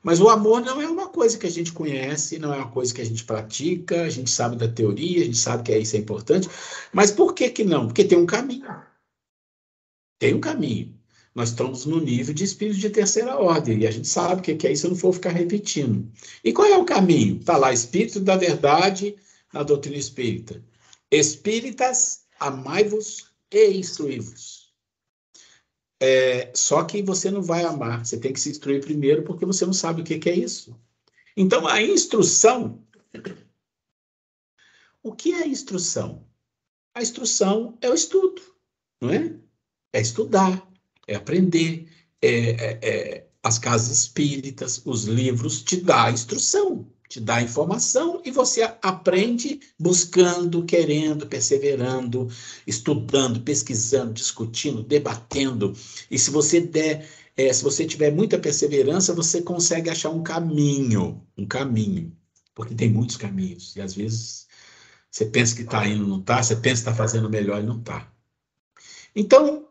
[SPEAKER 2] mas o amor não é uma coisa que a gente conhece, não é uma coisa que a gente pratica, a gente sabe da teoria, a gente sabe que isso é importante, mas por que que não? Porque tem um caminho. Tem um caminho. Nós estamos no nível de espírito de terceira ordem, e a gente sabe o que é isso, eu não vou ficar repetindo. E qual é o caminho? Está lá, Espírito da Verdade, na doutrina espírita. Espíritas, amai-vos e instruí-vos. Só que você não vai amar, você tem que se instruir primeiro, porque você não sabe o que é isso. Então, a instrução... O que é a instrução? A instrução é o estudo, não é? É estudar, é aprender, as casas espíritas, os livros te dão a instrução, te dá a informação e você aprende buscando, querendo, perseverando, estudando, pesquisando, discutindo, debatendo. E se você se você tiver muita perseverança, você consegue achar um caminho, porque tem muitos caminhos e às vezes você pensa que está indo, não está, você pensa que está fazendo melhor e não está. Então,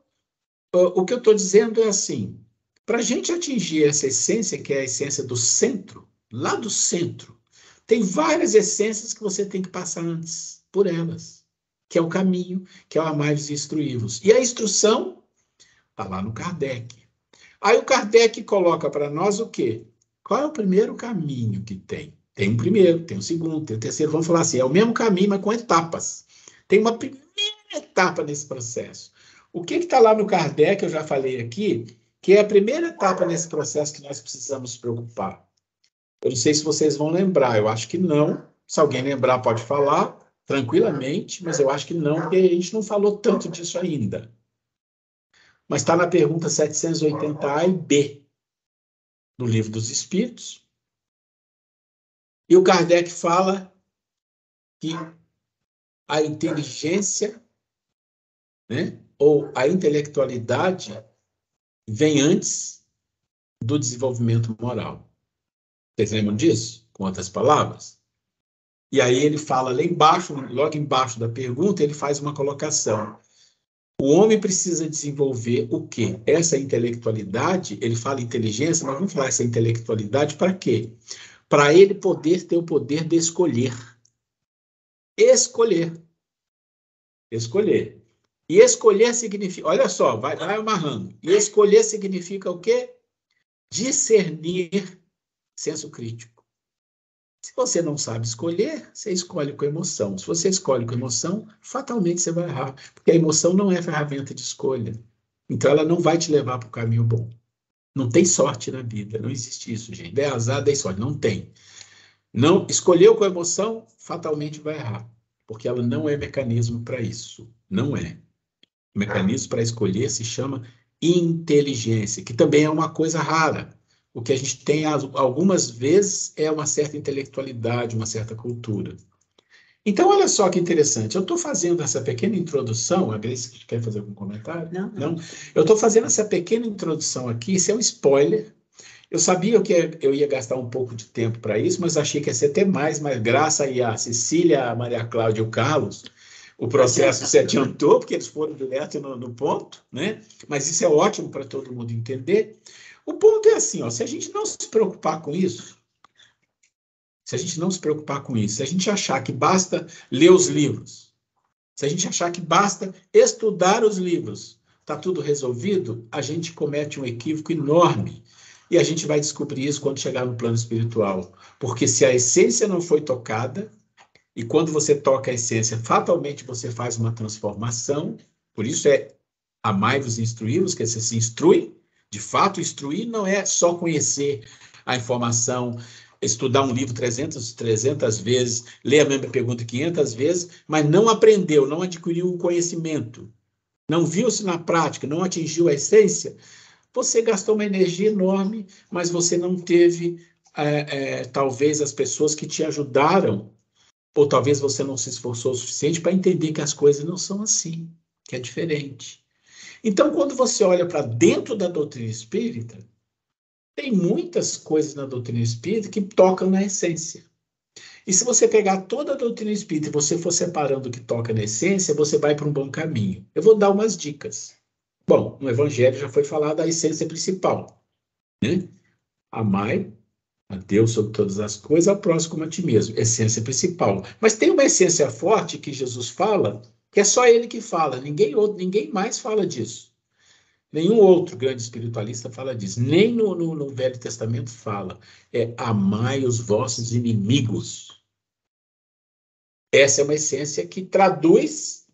[SPEAKER 2] o que eu estou dizendo é assim, para a gente atingir essa essência, que é a essência do centro, lá do centro, tem várias essências que você tem que passar antes, por elas, que é o caminho, que é o amai-vos e instruí-vos. E a instrução está lá no Kardec. Aí o Kardec coloca para nós o quê? Qual é o primeiro caminho que tem? Tem um primeiro, tem um segundo, tem um terceiro, vamos falar assim, é o mesmo caminho, mas com etapas. Tem uma primeira etapa nesse processo. O que está lá no Kardec, eu já falei aqui, que é a primeira etapa nesse processo que nós precisamos nos preocupar. Eu não sei se vocês vão lembrar, eu acho que não. Se alguém lembrar, pode falar tranquilamente, mas eu acho que não, porque a gente não falou tanto disso ainda. Mas está na pergunta 780A e B do Livro dos Espíritos. E o Kardec fala que a inteligência, né, ou a intelectualidade vem antes do desenvolvimento moral. Vocês lembram disso? Com outras palavras? E aí ele fala lá embaixo, logo embaixo da pergunta, ele faz uma colocação. O homem precisa desenvolver o quê? Essa intelectualidade, ele fala inteligência, mas vamos falar essa intelectualidade para quê? Para ele poder ter o poder de escolher. Escolher. Escolher. E escolher significa, olha só, vai amarrando. E escolher significa o quê? Discernir, senso crítico. Se você não sabe escolher, você escolhe com emoção. Se você escolhe com emoção, fatalmente você vai errar, porque a emoção não é ferramenta de escolha. Então ela não vai te levar para o caminho bom. Não tem sorte na vida, não existe isso, gente. Der azar, der sorte, não tem. Não escolheu com emoção, fatalmente vai errar, porque ela não é mecanismo para isso. Não é. O mecanismo para escolher se chama inteligência, que também é uma coisa rara. O que a gente tem algumas vezes é uma certa intelectualidade, uma certa cultura. Então, olha só que interessante. Eu estou fazendo essa pequena introdução. A Grace quer fazer algum comentário? Não? Eu estou fazendo essa pequena introdução aqui. Isso é um spoiler. Eu sabia que eu ia gastar um pouco de tempo para isso, mas achei que ia ser até mais, mas graças aí a Cecília, a Maria Cláudia e o Carlos, o processo se adiantou, porque eles foram direto no ponto, né? Mas isso é ótimo para todo mundo entender. O ponto é assim, ó, se a gente não se preocupar com isso, se a gente não se preocupar com isso, se a gente achar que basta ler os livros, se a gente achar que basta estudar os livros, está tudo resolvido, a gente comete um equívoco enorme. E a gente vai descobrir isso quando chegar no plano espiritual. Porque se a essência não foi tocada, e quando você toca a essência, fatalmente você faz uma transformação. Por isso é amai-vos e instruí-vos, que você se instrui. De fato, instruir não é só conhecer a informação, estudar um livro 300 vezes, ler a mesma pergunta 500 vezes, mas não aprendeu, não adquiriu o conhecimento, não viu-se na prática, não atingiu a essência. Você gastou uma energia enorme, mas você não teve, talvez, as pessoas que te ajudaram, ou talvez você não se esforçou o suficiente para entender que as coisas não são assim, que é diferente. Então, quando você olha para dentro da doutrina espírita, tem muitas coisas na doutrina espírita que tocam na essência. E se você pegar toda a doutrina espírita e você for separando o que toca na essência, você vai para um bom caminho. Eu vou dar umas dicas. Bom, no Evangelho já foi falado a essência principal, né? Amai a Deus sobre todas as coisas, ao próximo como a ti mesmo. Essência principal. Mas tem uma essência forte que Jesus fala, que é só ele que fala, ninguém mais fala disso. Nenhum outro grande espiritualista fala disso. Nem no Velho Testamento fala. É amai os vossos inimigos. Essa é uma essência que traduz,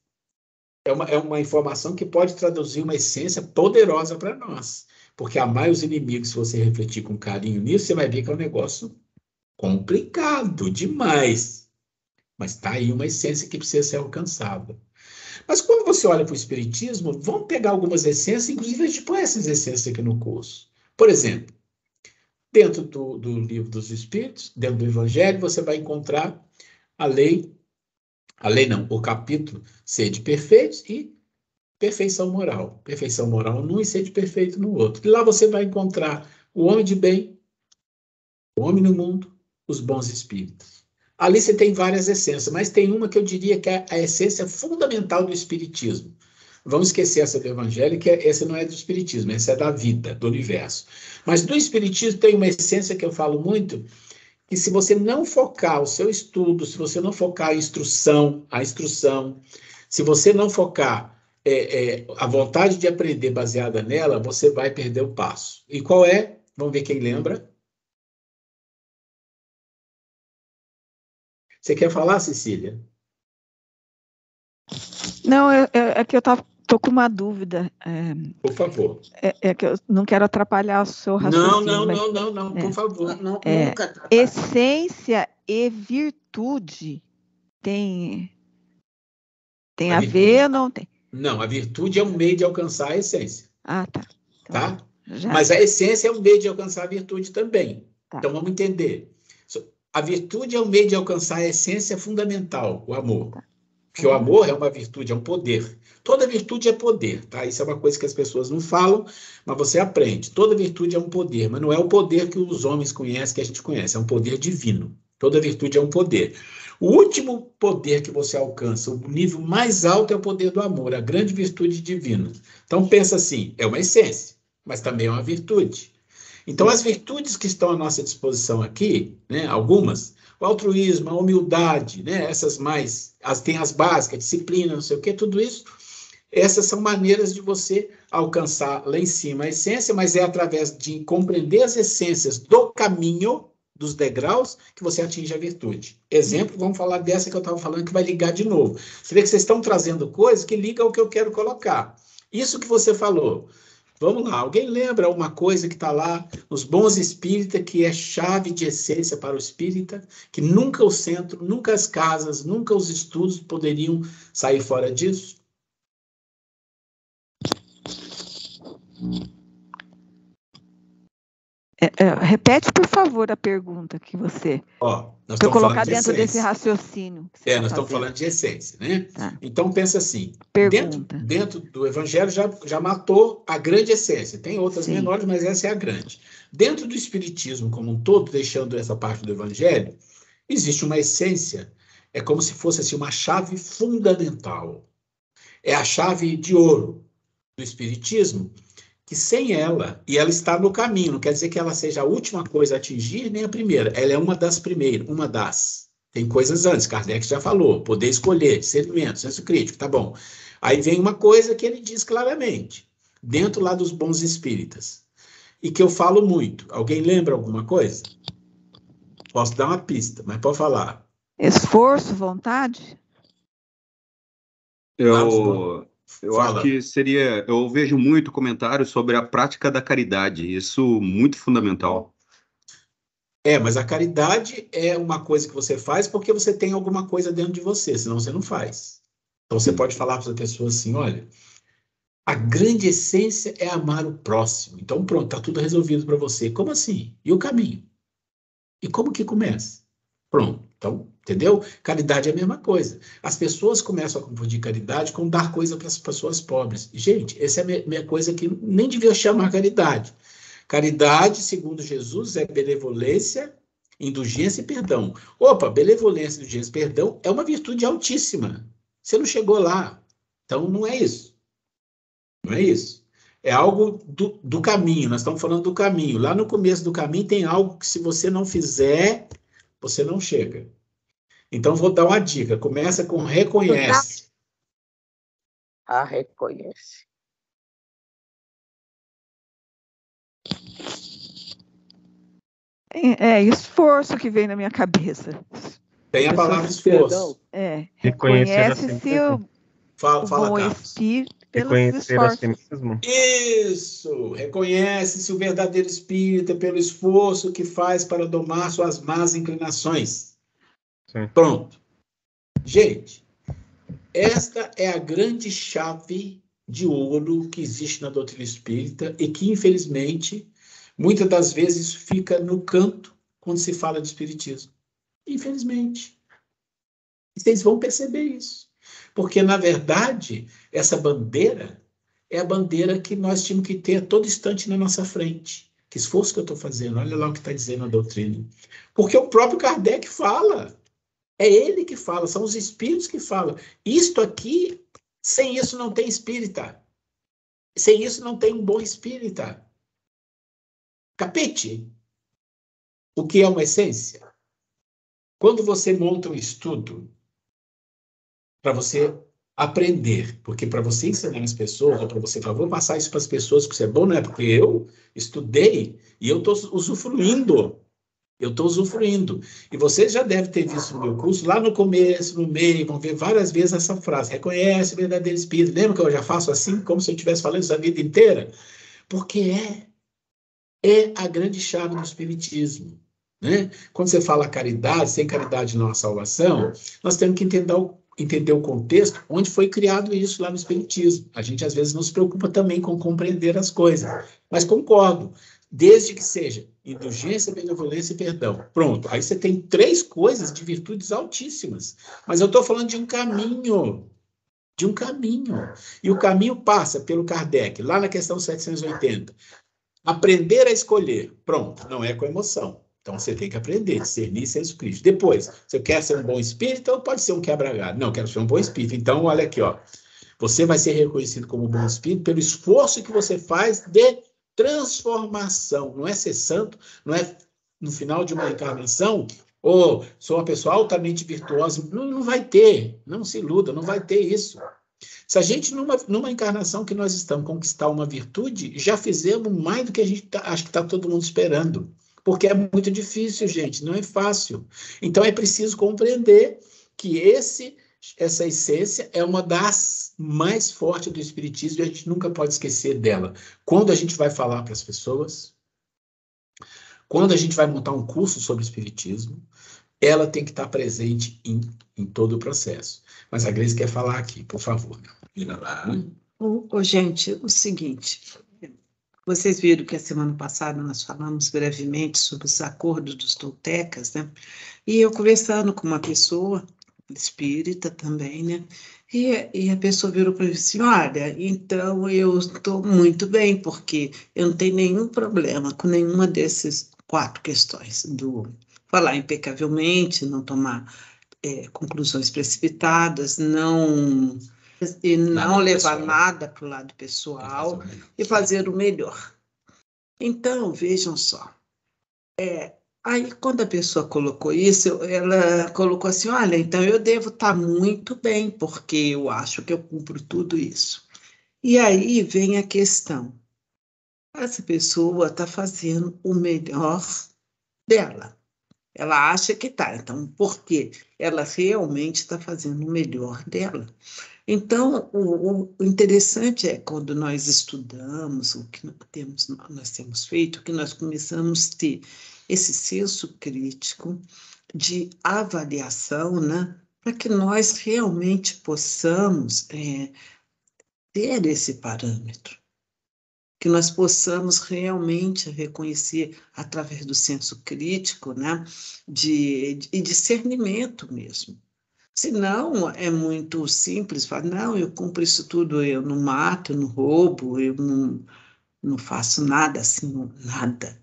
[SPEAKER 2] é uma informação que pode traduzir uma essência poderosa para nós. Porque amar os inimigos, se você refletir com carinho nisso, você vai ver que é um negócio complicado demais. Mas está aí uma essência que precisa ser alcançada. Mas quando você olha para o Espiritismo, vamos pegar algumas essências, inclusive a gente põe essas essências aqui no curso. Por exemplo, dentro do Livro dos Espíritos, dentro do Evangelho, você vai encontrar o capítulo Sede Perfeitos e Perfeição Moral. Perfeição moral num e sede perfeito no outro. E lá você vai encontrar o homem de bem, o homem no mundo, os bons espíritos. Ali você tem várias essências, mas tem uma que eu diria que é a essência fundamental do Espiritismo. Vamos esquecer essa do Evangelho, que essa não é do Espiritismo, essa é da vida, do universo. Mas do Espiritismo tem uma essência que eu falo muito, que se você não focar o seu estudo, se você não focar a instrução, se você não focar a vontade de aprender baseada nela, você vai perder o passo. E qual é? Vamos ver quem lembra. Você quer falar, Cecília?
[SPEAKER 8] Não, é que eu estava Tô com uma dúvida.
[SPEAKER 2] Por favor.
[SPEAKER 8] É que eu não quero atrapalhar o seu raciocínio.
[SPEAKER 2] Não, por favor.
[SPEAKER 3] Nunca atrapalha.
[SPEAKER 8] Essência e virtude tem a ver ou não tem?
[SPEAKER 2] Não, a virtude é um meio de alcançar a essência.
[SPEAKER 8] Ah, tá. Então,
[SPEAKER 2] Tá? Mas a essência é um meio de alcançar a virtude também.
[SPEAKER 8] Tá.
[SPEAKER 2] Então, vamos entender. A virtude é um meio de alcançar a essência fundamental, o amor.
[SPEAKER 8] Tá.
[SPEAKER 2] Porque o amor é uma virtude, é um poder. Toda virtude é poder, tá? Isso é uma coisa que as pessoas não falam, mas você aprende. Toda virtude é um poder, mas não é o poder que os homens conhecem, que a gente conhece. É um poder divino. Toda virtude é um poder. O último poder que você alcança, o nível mais alto, é o poder do amor, a grande virtude divina. Então, pensa assim, é uma essência, mas também é uma virtude. Então, as virtudes que estão à nossa disposição aqui, né, algumas, o altruísmo, a humildade, né, essas mais, tem as básicas, disciplina, não sei o quê, tudo isso, essas são maneiras de você alcançar lá em cima a essência, mas é através de compreender as essências do caminho, dos degraus, que você atinge a virtude. Exemplo, vamos falar dessa que eu estava falando, que vai ligar de novo. Você vê que vocês estão trazendo coisas que ligam ao que eu quero colocar. Isso que você falou. Vamos lá, alguém lembra uma coisa que está lá nos bons espíritas, que é chave de essência para o espírita, que nunca o centro, nunca as casas, nunca os estudos poderiam sair fora disso?
[SPEAKER 8] Repete, por favor, a pergunta que você...
[SPEAKER 2] nós
[SPEAKER 8] para
[SPEAKER 2] estamos
[SPEAKER 8] colocar
[SPEAKER 2] falando de
[SPEAKER 8] dentro
[SPEAKER 2] essência.
[SPEAKER 8] desse raciocínio.
[SPEAKER 2] Nós estamos falando de essência, né?
[SPEAKER 8] Tá.
[SPEAKER 2] Então, pensa assim,
[SPEAKER 8] Pergunta.
[SPEAKER 2] dentro do Evangelho já matou a grande essência. Tem outras
[SPEAKER 8] Sim.
[SPEAKER 2] menores, mas essa é a grande. Dentro do Espiritismo como um todo, deixando essa parte do Evangelho, existe uma essência, é como se fosse assim, uma chave fundamental. É a chave de ouro do Espiritismo, que sem ela, e ela está no caminho, não quer dizer que ela seja a última coisa a atingir, nem a primeira, ela é uma das primeiras, tem coisas antes, Kardec já falou, poder escolher, discernimento, senso crítico, tá bom. Aí vem uma coisa que ele diz claramente, dentro lá dos bons espíritas, e que eu falo muito. Alguém lembra alguma coisa? Posso dar uma pista, mas pode falar.
[SPEAKER 8] Esforço, vontade?
[SPEAKER 5] Eu acho que seria... Eu vejo muito comentário sobre a prática da caridade, isso muito fundamental.
[SPEAKER 2] Mas a caridade é uma coisa que você faz porque você tem alguma coisa dentro de você, senão você não faz. Então você pode falar para a pessoa assim, olha, a grande essência é amar o próximo. Então pronto, está tudo resolvido para você. Como assim? E o caminho? E como que começa? Pronto, então, entendeu? Caridade é a mesma coisa. As pessoas começam a confundir caridade com dar coisa para as pessoas pobres. Gente, essa é a minha coisa que nem devia chamar caridade. Caridade, segundo Jesus, é benevolência, indulgência e perdão. Opa, benevolência, indulgência e perdão é uma virtude altíssima. Você não chegou lá. Então, não é isso. Não é isso. É algo do caminho. Nós estamos falando do caminho. Lá no começo do caminho tem algo que, se você não fizer, você não chega. Então, vou dar uma dica. Começa com reconhece.
[SPEAKER 1] Reconhece.
[SPEAKER 8] Esforço que vem na minha cabeça.
[SPEAKER 2] Tem a palavra esforço.
[SPEAKER 8] Reconhece-se o
[SPEAKER 2] Fala,
[SPEAKER 8] bom
[SPEAKER 2] Carlos.
[SPEAKER 8] espírito pelos
[SPEAKER 6] Reconhecer a
[SPEAKER 8] esforços.
[SPEAKER 6] si mesmo.
[SPEAKER 2] Isso! Reconhece-se o verdadeiro espírita pelo esforço que faz para domar suas más inclinações.
[SPEAKER 6] Sim.
[SPEAKER 2] Pronto. Gente, esta é a grande chave de ouro que existe na doutrina espírita e que, infelizmente, muitas das vezes fica no canto quando se fala de espiritismo. Infelizmente. E vocês vão perceber isso. Porque, na verdade, essa bandeira é a bandeira que nós tínhamos que ter a todo instante na nossa frente. Que esforço que eu estou fazendo? Olha lá o que está dizendo a doutrina. Porque o próprio Kardec fala. É ele que fala, são os espíritos que falam. Isto aqui, sem isso não tem espírita. Sem isso não tem um bom espírita. Capite? O que é uma essência? Quando você monta um estudo para você aprender, porque para você ensinar as pessoas, ou para você falar, vou passar isso para as pessoas, que isso é bom, não é? Porque eu estudei e eu estou usufruindo Eu estou usufruindo. E vocês já devem ter visto no meu curso, lá no começo, no meio, vão ver várias vezes essa frase: reconhece o verdadeiro espírito. Lembra que eu já faço assim, como se eu estivesse falando isso a vida inteira? Porque é a grande chave do espiritismo. Né? Quando você fala caridade, sem caridade não há salvação, nós temos que entender o contexto onde foi criado isso lá no espiritismo. A gente às vezes não se preocupa também com compreender as coisas, mas concordo, desde que seja indulgência, benevolência e perdão. Pronto, aí você tem 3 coisas de virtudes altíssimas, mas eu estou falando de um caminho. E o caminho passa pelo Kardec, lá na questão 780. Aprender a escolher. Pronto, não é com emoção. Então você tem que aprender, discernir senso crítico. Depois, você quer ser um bom espírito ou pode ser um quebra-galho? Não, quero ser um bom espírito. Então, olha aqui, ó. Você vai ser reconhecido como um bom espírito pelo esforço que você faz de transformação. Não é ser santo, não é no final de uma encarnação, ou sou uma pessoa altamente virtuosa. Não vai ter, não se iluda, não vai ter isso. Se a gente, numa encarnação que nós estamos, conquistar uma virtude, já fizemos mais do que a gente acha que está todo mundo esperando. Porque é muito difícil, gente, não é fácil. Então é preciso compreender que essa essência é uma das mais fortes do Espiritismo e a gente nunca pode esquecer dela. Quando a gente vai falar para as pessoas, quando a gente vai montar um curso sobre Espiritismo, ela tem que estar presente em todo o processo. Mas a Grace quer falar aqui, por favor.
[SPEAKER 3] Gente, o seguinte, vocês viram que a semana passada nós falamos brevemente sobre os acordos dos toltecas, né? E eu conversando com uma pessoa, espírita também, né? E a pessoa virou para mim assim, olha, então eu estou muito bem, porque eu não tenho nenhum problema com nenhuma dessas 4 questões, do falar impecavelmente, não tomar conclusões precipitadas, não levar nada para o lado pessoal e fazer o melhor. Então, vejam só, aí quando a pessoa colocou isso, ela colocou assim, olha, então eu devo estar muito bem, porque eu acho que eu cumpro tudo isso. E aí vem a questão, essa pessoa está fazendo o melhor dela. Ela acha que está, então por quê? Ela realmente está fazendo o melhor dela. Então, o interessante é quando nós estudamos o que nós temos feito, que nós começamos a ter esse senso crítico de avaliação, né, para que nós realmente possamos ter esse parâmetro, que nós possamos realmente reconhecer através do senso crítico, né, de discernimento mesmo. Senão, é muito simples falar, não, eu cumpro isso tudo, eu não mato, eu não roubo, eu não faço nada assim, nada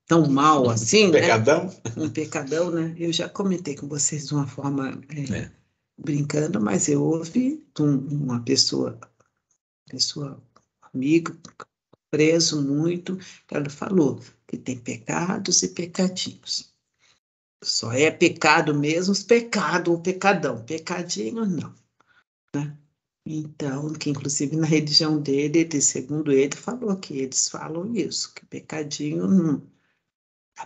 [SPEAKER 3] tão mal assim,
[SPEAKER 2] Pecadão?
[SPEAKER 3] Né? Um pecadão, né? Eu já comentei com vocês de uma forma brincando, mas eu ouvi uma pessoa amiga, preso muito, ela falou que tem pecados e pecadinhos. Só é pecado mesmo os pecados, o pecadão. Pecadinho, não. Né? Então, que inclusive na religião dele, segundo ele, falou que eles falam isso, que pecadinho não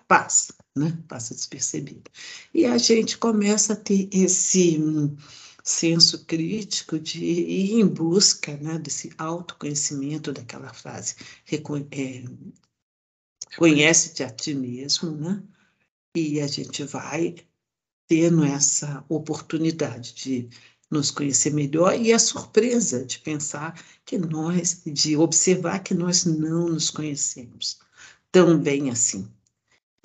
[SPEAKER 3] passa, né? Passa despercebido. E a gente começa a ter esse senso crítico de ir em busca, né, desse autoconhecimento daquela frase. Conhece-te a ti mesmo, né? E a gente vai tendo essa oportunidade de nos conhecer melhor e a surpresa de pensar de observar que nós não nos conhecemos tão bem assim.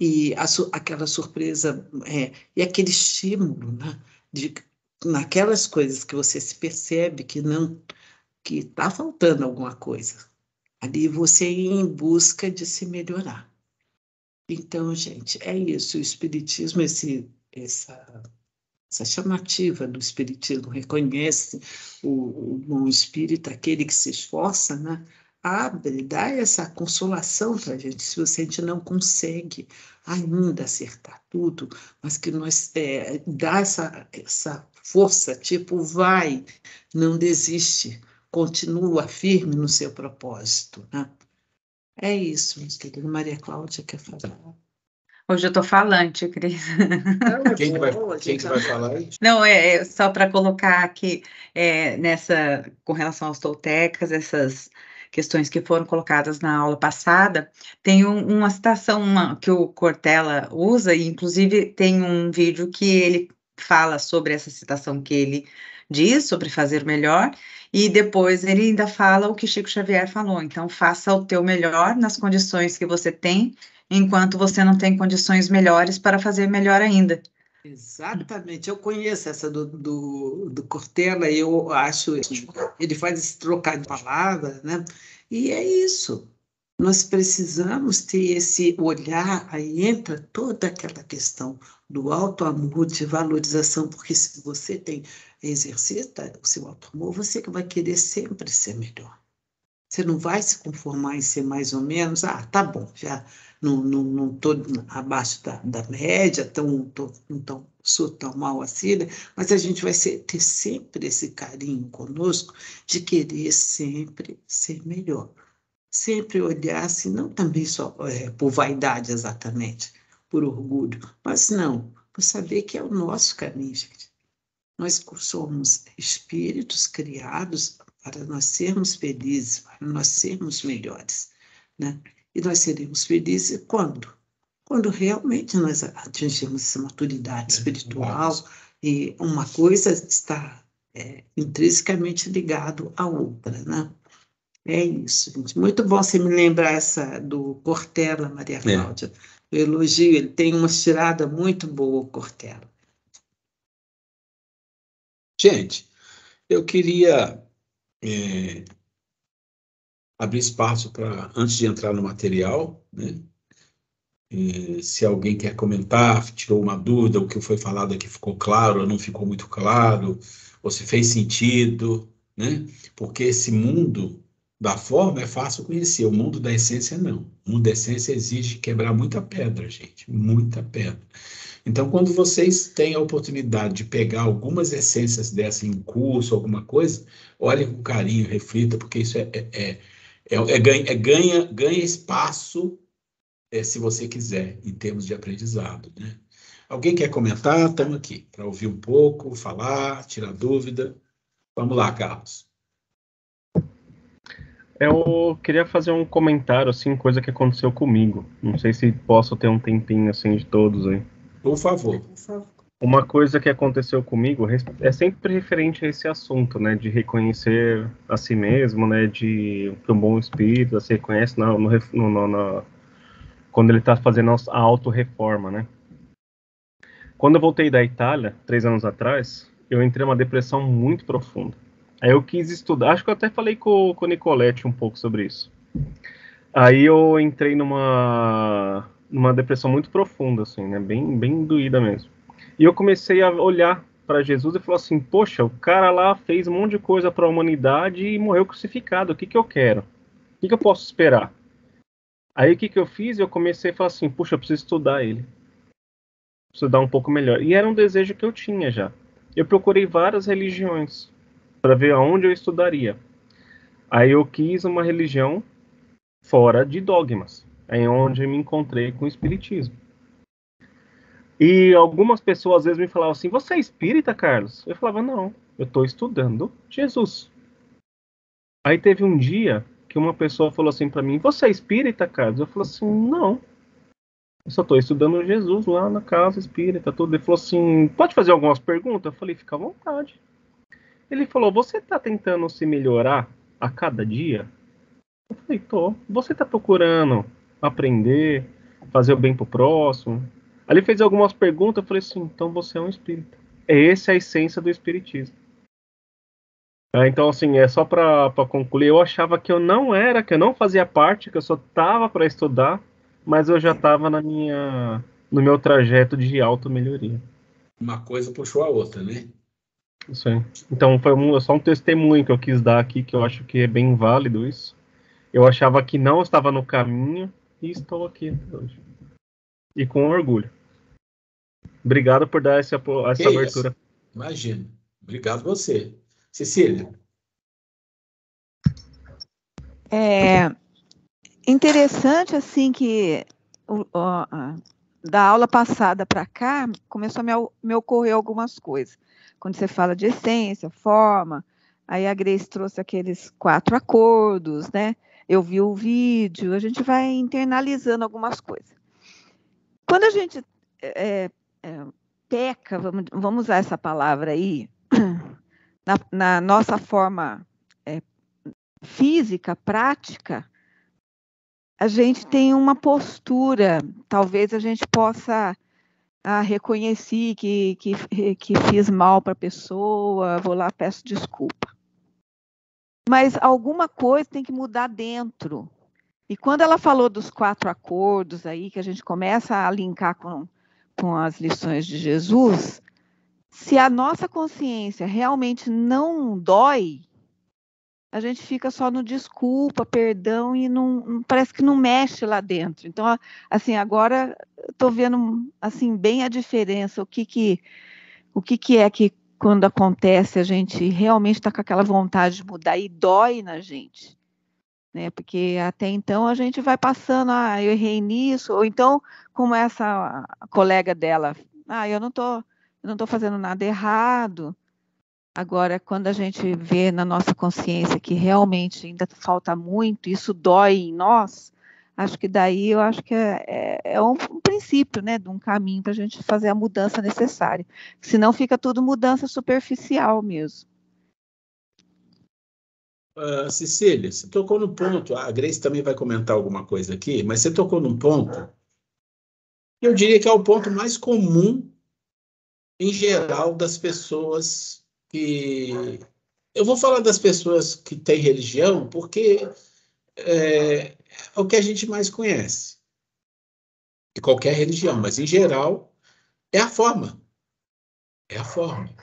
[SPEAKER 3] E aquela surpresa e aquele estímulo, né, naquelas coisas que você se percebe que está faltando alguma coisa. Ali você ir em busca de se melhorar. Então, gente, é isso. O Espiritismo, essa chamativa do Espiritismo, reconhece o bom espírito, aquele que se esforça, né? Abre, dá essa consolação para a gente, se a gente não consegue ainda acertar tudo, mas que nós dá essa força, tipo, vai, não desiste, continua firme no seu propósito, né? É isso, minha querida Maria Cláudia quer falar.
[SPEAKER 7] Hoje eu tô falante, Cris.
[SPEAKER 2] Quem que vai falar aí?
[SPEAKER 7] Não, só para colocar aqui com relação aos toltecas, essas questões que foram colocadas na aula passada, tem uma citação que o Cortella usa, e inclusive tem um vídeo que ele fala sobre essa citação que ele diz, sobre fazer melhor, e depois ele ainda fala o que Chico Xavier falou. Então, faça o teu melhor nas condições que você tem, enquanto você não tem condições melhores para fazer melhor ainda.
[SPEAKER 3] Exatamente, eu conheço essa do Cortella, eu acho, ele faz esse trocar de palavras, né? E é isso, nós precisamos ter esse olhar, aí entra toda aquela questão do auto-amor, de valorização, porque se você exercita o seu auto-amor, você que vai querer sempre ser melhor. Você não vai se conformar em ser mais ou menos, tá bom, já não estou abaixo da média, não sou tão mal assim, né? Mas a gente vai ter sempre esse carinho conosco de querer sempre ser melhor. Sempre olhar, assim, não também só por vaidade exatamente, por orgulho, mas não, por saber que é o nosso caminho, gente. Nós somos espíritos criados para nós sermos felizes, para nós sermos melhores, né? E nós seremos felizes quando? Quando realmente nós atingimos essa maturidade espiritual e uma coisa está intrinsecamente ligado à outra, né? É isso, gente. Muito bom você me lembrar essa do Cortella, Maria Cláudia. Eu elogio, ele tem uma tirada muito boa, o Cortella.
[SPEAKER 2] Gente, eu queria abrir espaço para, antes de entrar no material, né? Se alguém quer comentar, tirou uma dúvida, o que foi falado aqui ficou claro ou não ficou muito claro, ou se fez sentido, né? Porque esse mundo da forma é fácil conhecer, o mundo da essência não. O mundo da essência exige quebrar muita pedra, gente, muita pedra. Então, quando vocês têm a oportunidade de pegar algumas essências dessa em curso, alguma coisa, olhem com carinho, reflita, porque isso ganha espaço, se você quiser, em termos de aprendizado, né? Alguém quer comentar? Estamos aqui para ouvir um pouco, falar, tirar dúvida. Vamos lá, Carlos.
[SPEAKER 6] Eu queria fazer um comentário, assim, coisa que aconteceu comigo. Não sei se posso ter um tempinho, assim, de todos aí.
[SPEAKER 2] Por favor.
[SPEAKER 6] Uma coisa que aconteceu comigo é sempre referente a esse assunto, né, de reconhecer a si mesmo, né, de que um bom espírito se reconhece quando ele está fazendo a auto-reforma, né. Quando eu voltei da Itália, 3 anos atrás, eu entrei numa depressão muito profunda. Aí eu quis estudar, acho que eu até falei com o Nicolete um pouco sobre isso. Aí eu entrei numa depressão muito profunda, assim, né, bem doída mesmo. E eu comecei a olhar para Jesus e falar assim, poxa, o cara lá fez um monte de coisa para a humanidade e morreu crucificado, o que eu quero? O que eu posso esperar? Aí o que eu fiz? Eu comecei a falar assim, puxa, eu preciso estudar ele. Preciso estudar um pouco melhor. E era um desejo que eu tinha já. Eu procurei várias religiões para ver aonde eu estudaria. Aí eu quis uma religião fora de dogmas. É onde eu me encontrei com o espiritismo. E algumas pessoas às vezes me falavam assim, você é espírita, Carlos? Eu falava, não, eu estou estudando Jesus. Aí teve um dia que uma pessoa falou assim para mim, você é espírita, Carlos? Eu falei assim, não, eu só estou estudando Jesus lá na casa espírita, tudo. Ele falou assim, pode fazer algumas perguntas? Eu falei, fica à vontade. Ele falou, você está tentando se melhorar a cada dia? Eu falei, tô. Você está procurando aprender, fazer o bem pro próximo? Aí ele fez algumas perguntas, eu falei assim, então você é um espírita. Essa é a essência do espiritismo. Então, assim, só para concluir, eu achava que eu não era, que eu não fazia parte, que eu só estava para estudar, mas eu já estava no meu trajeto de auto-melhoria.
[SPEAKER 2] Uma coisa puxou a outra, né?
[SPEAKER 6] Isso aí. Então, foi só um testemunho que eu quis dar aqui, que eu acho que é bem válido isso. Eu achava que não estava no caminho e estou aqui hoje. E com orgulho. Obrigado por dar essa abertura.
[SPEAKER 2] Imagina. Obrigado você. Cecília.
[SPEAKER 8] É interessante, assim, que da aula passada para cá, começou a me ocorrer algumas coisas. Quando você fala de essência, forma, aí a Grace trouxe aqueles 4 acordos, né? Eu vi o vídeo, a gente vai internalizando algumas coisas. Quando a gente peca, vamos usar essa palavra aí, na nossa forma física, prática, a gente tem uma postura, talvez a gente possa reconhecer que fiz mal para a pessoa, vou lá, peço desculpa. Mas alguma coisa tem que mudar dentro. E quando ela falou dos 4 acordos aí, que a gente começa a linkar com as lições de Jesus, se a nossa consciência realmente não dói, a gente fica só no desculpa, perdão, e não parece que não mexe lá dentro. Então, assim, agora estou vendo assim, bem a diferença, o que é que quando acontece a gente realmente está com aquela vontade de mudar e dói na gente. Né? Porque até então a gente vai passando, eu errei nisso, ou então, como essa colega dela, eu não tô fazendo nada errado. Agora, quando a gente vê na nossa consciência que realmente ainda falta muito, isso dói em nós, acho que daí eu acho que é um princípio, né, de um caminho para a gente fazer a mudança necessária. Senão fica tudo mudança superficial mesmo.
[SPEAKER 2] Cecília, você tocou no ponto, a Grace também vai comentar alguma coisa aqui, mas você tocou num ponto, eu diria que é o ponto mais comum, em geral, das pessoas que... Eu vou falar das pessoas que têm religião, porque é o que a gente mais conhece, de qualquer religião, mas, em geral, é a forma. É a forma.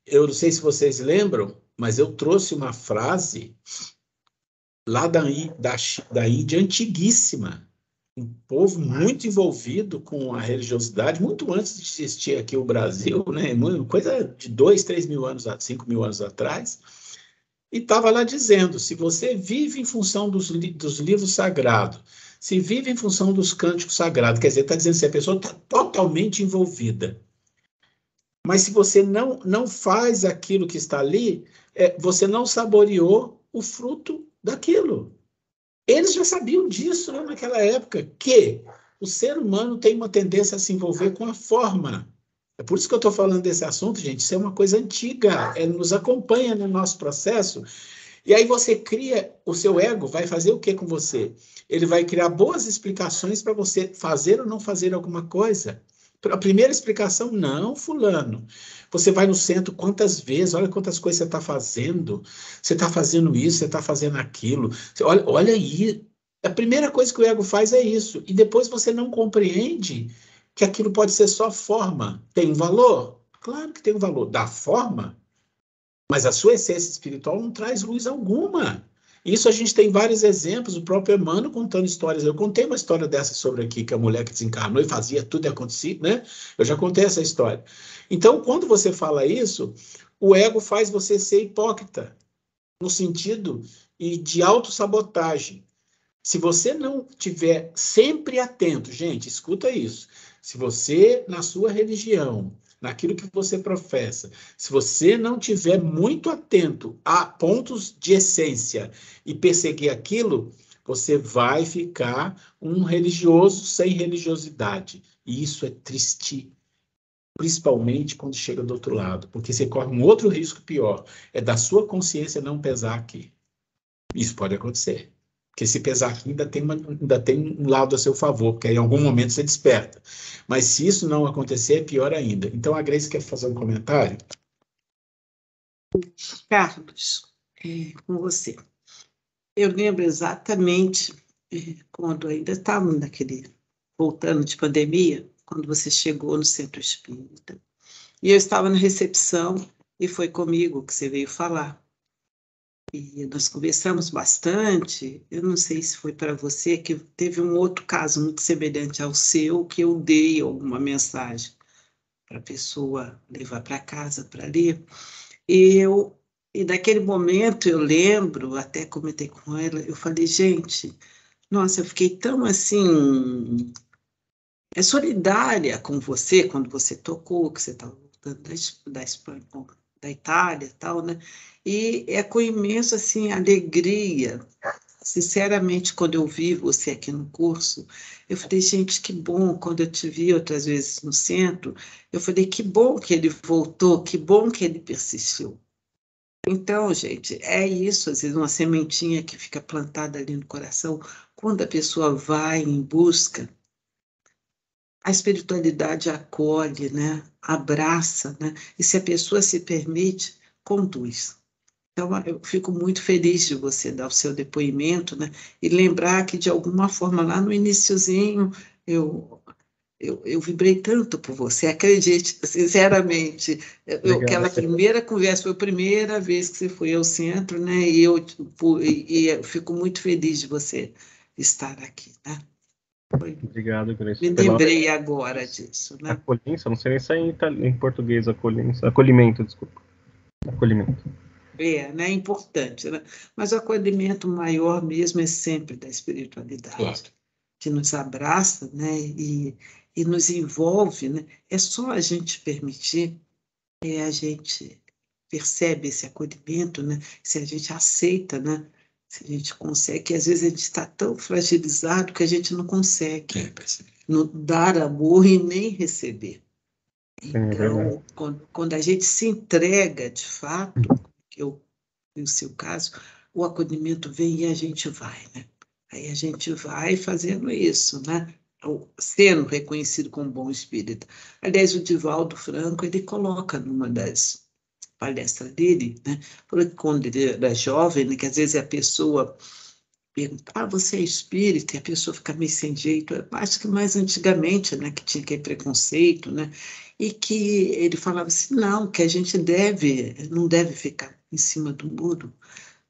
[SPEAKER 2] Eu não sei se vocês lembram, mas eu trouxe uma frase lá da Índia antiguíssima, um povo muito envolvido com a religiosidade, muito antes de existir aqui o Brasil, né? Coisa de 2, 3 mil anos, 5 mil anos atrás, e estava lá dizendo, se você vive em função dos livros sagrados, se vive em função dos cânticos sagrados, quer dizer, está dizendo que a pessoa está totalmente envolvida. Mas se você não faz aquilo que está ali, você não saboreou o fruto daquilo. Eles já sabiam disso, né, naquela época, que o ser humano tem uma tendência a se envolver com a forma. É por isso que eu estou falando desse assunto, gente. Isso é uma coisa antiga, nos acompanha no nosso processo. E aí você cria, o seu ego vai fazer o que com você? Ele vai criar boas explicações para você fazer ou não fazer alguma coisa. A primeira explicação, não, fulano. Você vai no centro quantas vezes, olha quantas coisas você está fazendo. Você está fazendo isso, você está fazendo aquilo. Olha aí. A primeira coisa que o ego faz é isso. E depois você não compreende que aquilo pode ser só forma. Tem um valor? Claro que tem um valor. Da forma, mas a sua essência espiritual não traz luz alguma. Isso a gente tem vários exemplos, o próprio Emmanuel contando histórias. Eu contei uma história dessa sobre aqui, que a mulher que desencarnou e fazia tudo e acontecia, né? Eu já contei essa história. Então, quando você fala isso, o ego faz você ser hipócrita, no sentido de autossabotagem. Se você não tiver sempre atento, gente, escuta isso. Se você, na sua religião, naquilo que você professa, se você não tiver muito atento a pontos de essência e perseguir aquilo, você vai ficar um religioso sem religiosidade. E isso é triste, principalmente quando chega do outro lado, porque você corre um outro risco pior, é da sua consciência não pesar aqui. Isso pode acontecer. Porque se pesar aqui, ainda tem um lado a seu favor, porque aí, em algum momento você desperta. Mas se isso não acontecer, é pior ainda. Então, a Grace quer fazer um comentário?
[SPEAKER 3] Carlos, com você. Eu lembro exatamente quando ainda estávamos voltando de pandemia, quando você chegou no Centro Espírita. E eu estava na recepção e foi comigo que você veio falar. E nós conversamos bastante. Eu não sei se foi para você que teve um outro caso muito semelhante ao seu, que eu dei alguma mensagem para a pessoa levar para casa para ler. E naquele momento eu lembro, até comentei com ela, eu falei, gente, nossa, eu fiquei tão assim é solidária com você quando você tocou, que você estava voltando da Espanha, da Itália e tal, né? E é com imensa, assim, alegria. Sinceramente, quando eu vi você aqui no curso, eu falei, gente, que bom. Quando eu te vi outras vezes no centro, eu falei, que bom que ele voltou, que bom que ele persistiu. Então, gente, é isso, às vezes uma sementinha que fica plantada ali no coração, quando a pessoa vai em busca, a espiritualidade acolhe, né? Abraça, né? E se a pessoa se permite, conduz. Então, eu fico muito feliz de você dar o seu depoimento, né? E lembrar que, de alguma forma, lá no iniciozinho, eu vibrei tanto por você, acredite, sinceramente.
[SPEAKER 6] Obrigado.
[SPEAKER 3] Aquela primeira conversa foi a primeira vez que você foi ao centro, né? E eu fico muito feliz de você estar aqui, né?
[SPEAKER 6] Obrigado, Grace.
[SPEAKER 3] Me lembrei agora disso, né?
[SPEAKER 6] Acolhência, não sei nem se é em português, acolhência. Acolhimento, desculpa. Acolhimento.
[SPEAKER 3] Né? É importante, né? Mas o acolhimento maior mesmo é sempre da espiritualidade,
[SPEAKER 2] Claro.
[SPEAKER 3] que nos abraça, né? E nos envolve, né? É só a gente permitir, a gente percebe esse acolhimento, né? Se a gente aceita, né? Se a gente consegue, que às vezes a gente está tão fragilizado que a gente não consegue dar amor e nem receber. Então, quando a gente se entrega de fato, no seu caso, o acolhimento vem e a gente vai, né? Aí a gente vai fazendo isso, né? Sendo reconhecido como bom espírita. Aliás, o Divaldo Franco, ele coloca numa das palestras dele, né? Porque quando ele era jovem, né, que às vezes a pessoa pergunta, você é espírita? E a pessoa fica meio sem jeito. Eu acho que mais antigamente, né, que tinha aquele preconceito, né? E que ele falava assim, não, que a gente não deve ficar em cima do muro.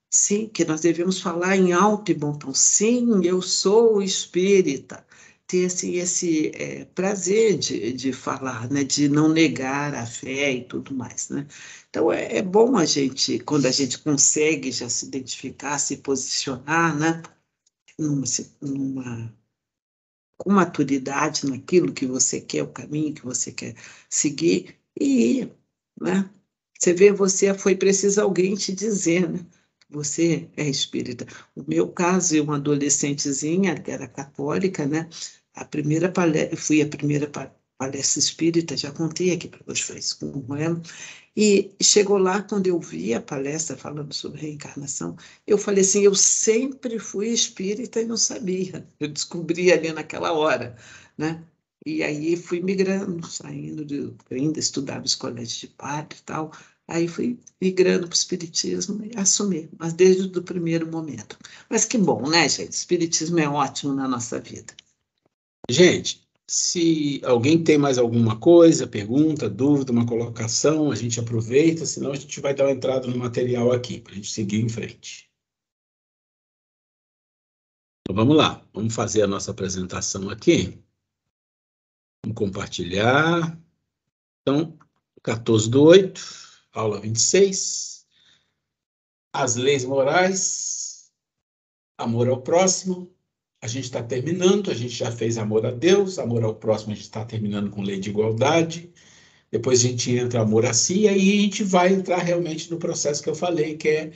[SPEAKER 3] Sim, que nós devemos falar em alto e bom tom. Sim, eu sou espírita. Ter esse prazer de falar, né? De não negar a fé e tudo mais, né? Então, é bom a gente, quando a gente consegue já se identificar, se posicionar, né? Com maturidade naquilo que você quer, o caminho que você quer seguir, e ir, né? Você vê, foi preciso alguém te dizer, né? Você é espírita. O meu caso, eu uma adolescentezinha, que era católica, né? Fui a primeira palestra espírita, já contei aqui para vocês como é. E chegou lá, quando eu vi a palestra falando sobre reencarnação, eu falei assim, eu sempre fui espírita e não sabia. Eu descobri ali naquela hora, né? E aí fui migrando, eu ainda estudava os colégios de padre e tal, aí fui migrando para o espiritismo e assumi, mas desde o primeiro momento. Mas que bom, né, gente? O espiritismo é ótimo na nossa vida.
[SPEAKER 2] Gente, se alguém tem mais alguma coisa, pergunta, dúvida, uma colocação, a gente aproveita, senão a gente vai dar uma entrada no material aqui, para a gente seguir em frente. Então vamos lá, vamos fazer a nossa apresentação aqui. Vamos compartilhar. Então, 14/8, aula 26. As leis morais, amor ao próximo. A gente está terminando, a gente já fez amor a Deus, amor ao próximo a gente está terminando com lei de igualdade, depois a gente entra amor a si, e aí a gente vai entrar realmente no processo que eu falei, que é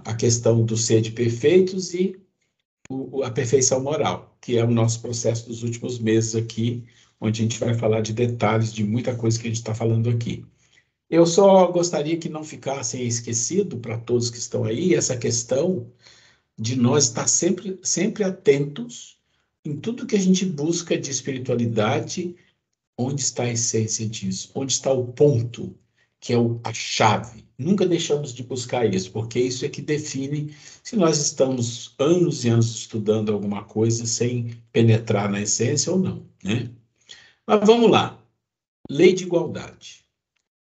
[SPEAKER 2] a questão do ser de perfeitos e a perfeição moral, que é o nosso processo dos últimos meses aqui, onde a gente vai falar de detalhes de muita coisa que a gente está falando aqui. Eu só gostaria que não ficassem esquecido para todos que estão aí, essa questão de nós estar sempre atentos em tudo que a gente busca de espiritualidade, onde está a essência disso, onde está o ponto, que é a chave. Nunca deixamos de buscar isso, porque isso é que define se nós estamos anos e anos estudando alguma coisa sem penetrar na essência ou não, né? Mas vamos lá. Lei de igualdade.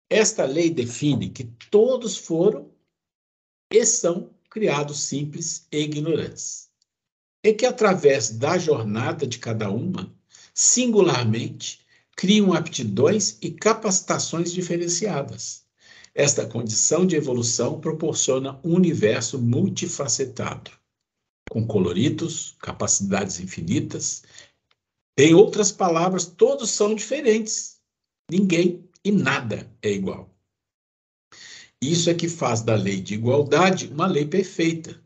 [SPEAKER 2] Esta lei define que todos foram e são criados simples e ignorantes. E que, através da jornada de cada uma, singularmente, criam aptidões e capacitações diferenciadas. Esta condição de evolução proporciona um universo multifacetado, com coloridos, capacidades infinitas Em outras palavras, todos são diferentes. Ninguém e nada é igual. Isso é que faz da lei de igualdade uma lei perfeita.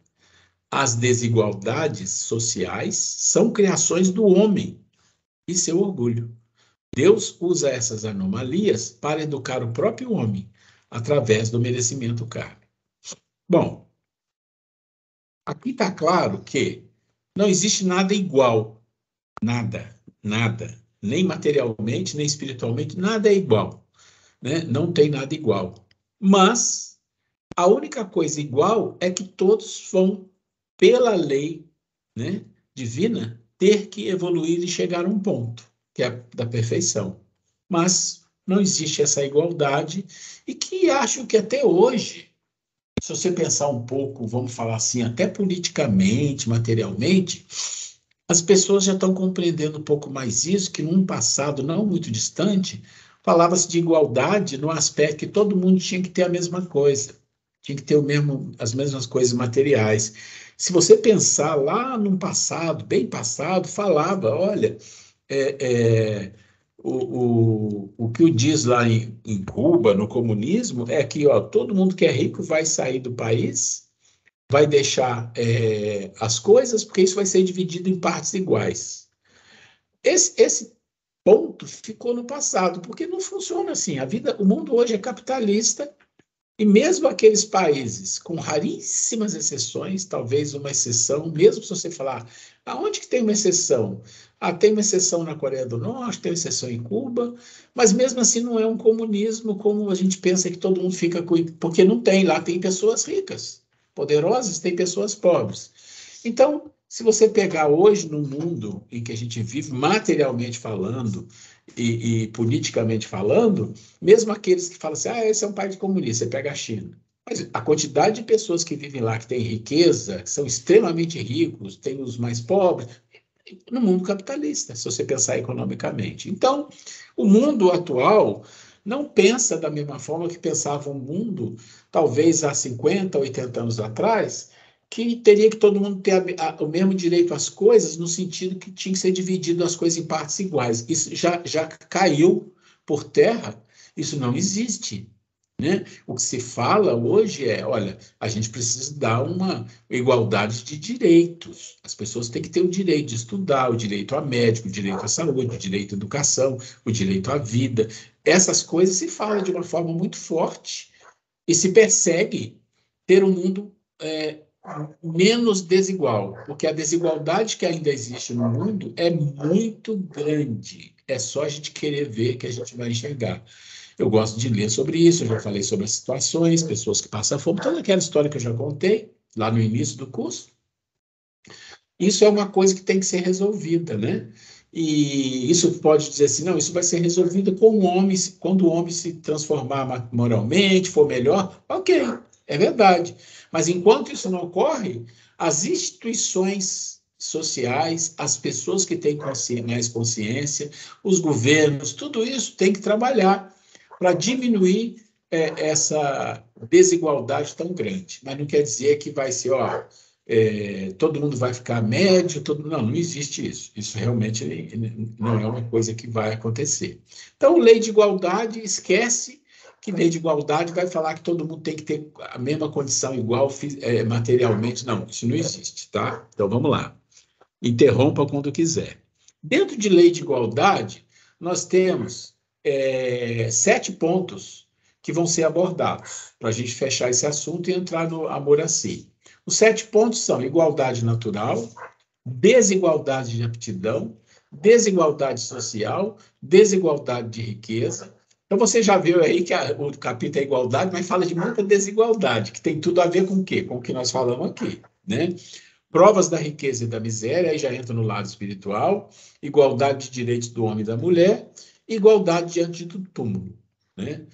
[SPEAKER 2] As desigualdades sociais são criações do homem e seu orgulho. Deus usa essas anomalias para educar o próprio homem através do merecimento kármico. Bom, aqui está claro que não existe nada igual. Nada, nada. Nem materialmente, nem espiritualmente, nada é igual. Né? Não tem nada igual. Mas a única coisa igual é que todos vão, pela lei, né, divina, ter que evoluir e chegar a um ponto, que é da perfeição. Mas não existe essa igualdade e que acho que até hoje, se você pensar um pouco, vamos falar assim, até politicamente, materialmente, as pessoas já estão compreendendo um pouco mais isso, que num passado não muito distante, falava-se de igualdade no aspecto que todo mundo tinha que ter a mesma coisa, tinha que ter as mesmas coisas materiais. Se você pensar lá num passado, bem passado, falava, olha, o que diz lá em Cuba, no comunismo, é que ó, todo mundo que é rico vai sair do país, vai deixar as coisas, porque isso vai ser dividido em partes iguais. Esse ponto ficou no passado, porque não funciona assim. O mundo hoje é capitalista, e mesmo aqueles países, com raríssimas exceções, talvez uma exceção, mesmo se você falar, aonde que tem uma exceção? Tem uma exceção na Coreia do Norte, tem uma exceção em Cuba, mas mesmo assim não é um comunismo como a gente pensa que todo mundo fica com... Porque não tem, lá tem pessoas ricas, poderosas, tem pessoas pobres. Então, se você pegar hoje no mundo em que a gente vive, materialmente falando e politicamente falando, mesmo aqueles que falam assim, esse é um país comunista, você pega a China. Mas a quantidade de pessoas que vivem lá, que têm riqueza, que são extremamente ricos, tem os mais pobres, no mundo capitalista, se você pensar economicamente. Então, o mundo atual não pensa da mesma forma que pensava o mundo, talvez há 50, 80 anos atrás, que teria que todo mundo ter o mesmo direito às coisas, no sentido que tinha que ser dividido as coisas em partes iguais. Isso já caiu por terra, isso não existe. Né? O que se fala hoje é, olha, a gente precisa dar uma igualdade de direitos. As pessoas têm que ter o direito de estudar, o direito a médico, o direito à saúde, o direito à educação, o direito à vida. Essas coisas se fala de uma forma muito forte e se persegue ter um mundo menos desigual, porque a desigualdade que ainda existe no mundo é muito grande. É só a gente querer ver que a gente vai enxergar. Eu gosto de ler sobre isso, eu já falei sobre as situações, pessoas que passam fome, toda aquela história que eu já contei lá no início do curso. Isso é uma coisa que tem que ser resolvida, né? E isso pode dizer assim, não, isso vai ser resolvido com o homem, quando o homem se transformar moralmente, for melhor, ok, é verdade. Mas enquanto isso não ocorre, as instituições sociais, as pessoas que têm mais consciência, os governos, tudo isso tem que trabalhar para diminuir essa desigualdade tão grande. Mas não quer dizer que vai ser, todo mundo vai ficar médio, não existe isso. Isso realmente não é uma coisa que vai acontecer. Então, lei de igualdade, esquece que lei de igualdade vai falar que todo mundo tem que ter a mesma condição igual materialmente. Não, isso não existe, tá? Então, vamos lá. Interrompa quando quiser. Dentro de lei de igualdade, nós temos 7 pontos que vão ser abordados para a gente fechar esse assunto e entrar no amor a si. Os 7 pontos são igualdade natural, desigualdade de aptidão, desigualdade social, desigualdade de riqueza. Então, você já viu aí que o capítulo é igualdade, mas fala de muita desigualdade, que tem tudo a ver com o quê? Com o que nós falamos aqui, né? Provas da riqueza e da miséria, aí já entra no lado espiritual, igualdade de direitos do homem e da mulher, igualdade diante do túmulo, né?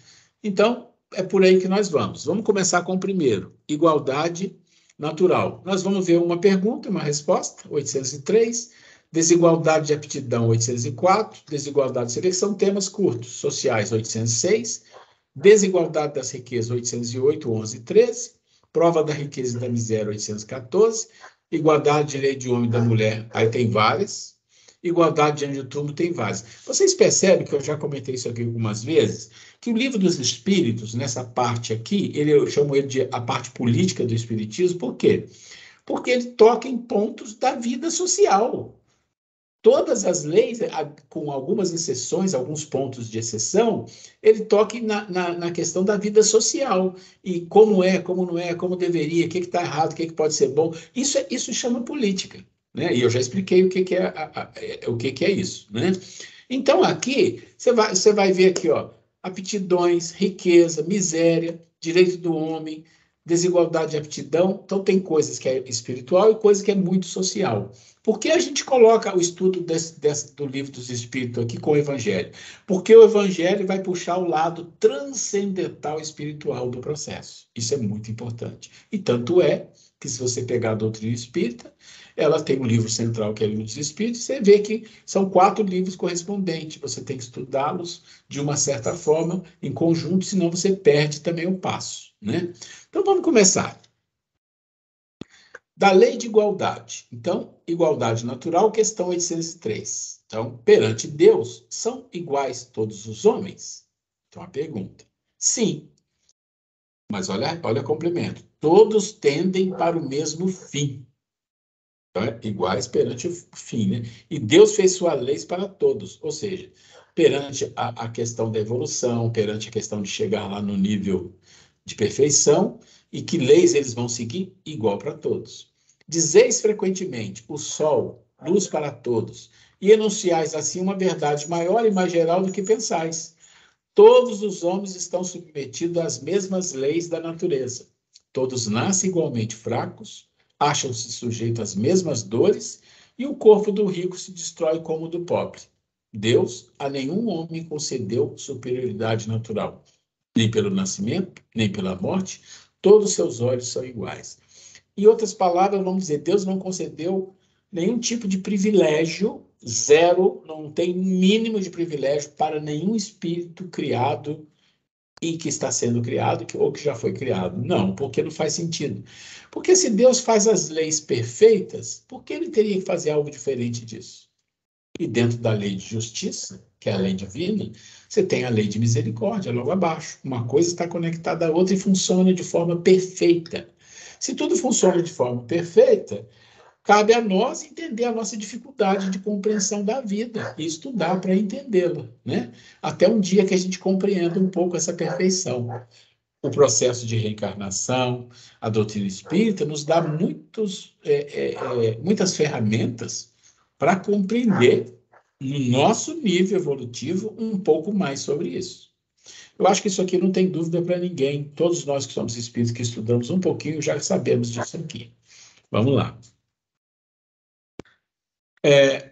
[SPEAKER 2] Então, é por aí que nós vamos. Vamos começar com o primeiro, igualdade natural. Nós vamos ver uma pergunta e uma resposta, 803, desigualdade de aptidão, 804, desigualdade de seleção, temas curtos, sociais, 806, desigualdade das riquezas, 808, 11 e 13, prova da riqueza e da miséria, 814, igualdade de direito de homem e da mulher, aí tem várias, igualdade diante do túmulo, tem várias. Vocês percebem que eu já comentei isso aqui algumas vezes, que o Livro dos Espíritos, nessa parte aqui, eu chamo ele de a parte política do Espiritismo, por quê? Porque ele toca em pontos da vida social. Todas as leis, com algumas exceções, alguns pontos de exceção, ele toca na questão da vida social. E como é, como não é, como deveria, o que está errado, o que pode ser bom. Isso chama política. Né? E eu já expliquei o que é isso. Né? Então, aqui, você vai ver aqui, ó, aptidões, riqueza, miséria, direito do homem, desigualdade de aptidão. Então, tem coisas que é espiritual e coisas que é muito social. Por que a gente coloca o estudo do Livro dos Espíritos aqui com o Evangelho? Porque o Evangelho vai puxar o lado transcendental espiritual do processo. Isso é muito importante. E tanto é que, se você pegar a doutrina espírita, ela tem um livro central, que é o Livro dos Espíritos, você vê que são 4 livros correspondentes. Você tem que estudá-los de uma certa forma, em conjunto, senão você perde também o passo. Né? Então, vamos começar. Da lei de igualdade. Então, igualdade natural, questão 803. Então, perante Deus, são iguais todos os homens? Então, a pergunta. Sim. Mas olha o complemento. Todos tendem para o mesmo fim. Então, iguais perante o fim, né? E Deus fez suas leis para todos. Ou seja, perante a questão da evolução, perante a questão de chegar lá no nível de perfeição, e que leis eles vão seguir? Igual para todos. Dizeis frequentemente, o sol, luz para todos, e enunciais assim uma verdade maior e mais geral do que pensais. Todos os homens estão submetidos às mesmas leis da natureza. Todos nascem igualmente fracos, acham-se sujeitos às mesmas dores, e o corpo do rico se destrói como o do pobre. Deus a nenhum homem concedeu superioridade natural, nem pelo nascimento, nem pela morte. Todos seus olhos são iguais. Em outras palavras, vamos dizer, Deus não concedeu nenhum tipo de privilégio, zero, não tem mínimo de privilégio para nenhum espírito criado e que está sendo criado, ou que já foi criado. Não, porque não faz sentido. Porque se Deus faz as leis perfeitas, por que ele teria que fazer algo diferente disso? E dentro da lei de justiça, que é a lei divina, você tem a lei de misericórdia logo abaixo. Uma coisa está conectada à outra e funciona de forma perfeita. Se tudo funciona de forma perfeita, cabe a nós entender a nossa dificuldade de compreensão da vida e estudar para entendê-la, né? Até um dia que a gente compreenda um pouco essa perfeição. O processo de reencarnação, a doutrina espírita nos dá muitas ferramentas para compreender, no nosso nível evolutivo, um pouco mais sobre isso. Eu acho que isso aqui não tem dúvida para ninguém. Todos nós que somos espíritos, que estudamos um pouquinho, já sabemos disso aqui. Vamos lá.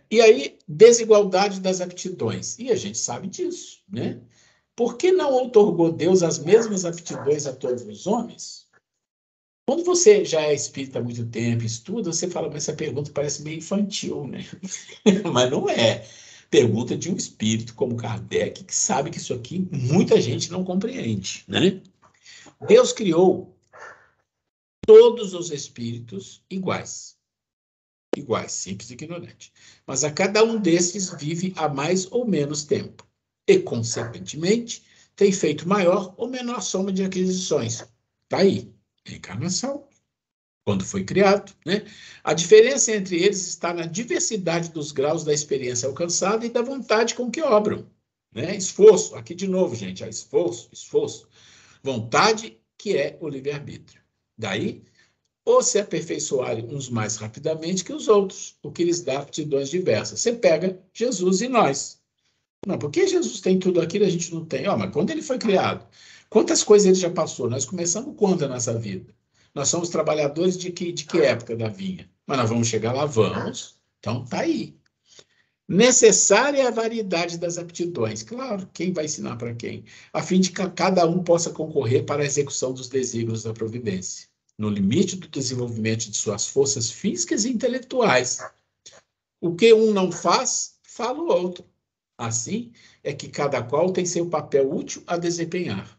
[SPEAKER 2] E aí, desigualdade das aptidões. E a gente sabe disso, né? Por que não outorgou Deus as mesmas aptidões a todos os homens? Quando você já é espírita há muito tempo, estuda, você fala, mas essa pergunta parece meio infantil, né? Mas não é. Pergunta de um espírito como Kardec, que sabe que isso aqui muita gente não compreende, né? Deus criou todos os espíritos iguais. Iguais, simples e ignorante. Mas a cada um desses vive há mais ou menos tempo. E, consequentemente, tem feito maior ou menor soma de aquisições. Está aí. Reencarnação. Quando foi criado, né? A diferença entre eles está na diversidade dos graus da experiência alcançada e da vontade com que obram, né? Esforço, aqui de novo, gente, esforço. Vontade, que é o livre-arbítrio. Daí, ou se aperfeiçoarem uns mais rapidamente que os outros, o que lhes dá aptidões diversas. Você pega Jesus e nós. Não, porque Jesus tem tudo aquilo e a gente não tem. Mas quando ele foi criado? Quantas coisas ele já passou? Nós começamos quando na nossa vida? Nós somos trabalhadores de que época da vinha? Mas nós vamos chegar lá, vamos. Então, tá aí. Necessária é a variedade das aptidões. Claro, quem vai ensinar para quem? A fim de que cada um possa concorrer para a execução dos desígnios da providência, no limite do desenvolvimento de suas forças físicas e intelectuais. O que um não faz, fala o outro. Assim é que cada qual tem seu papel útil a desempenhar.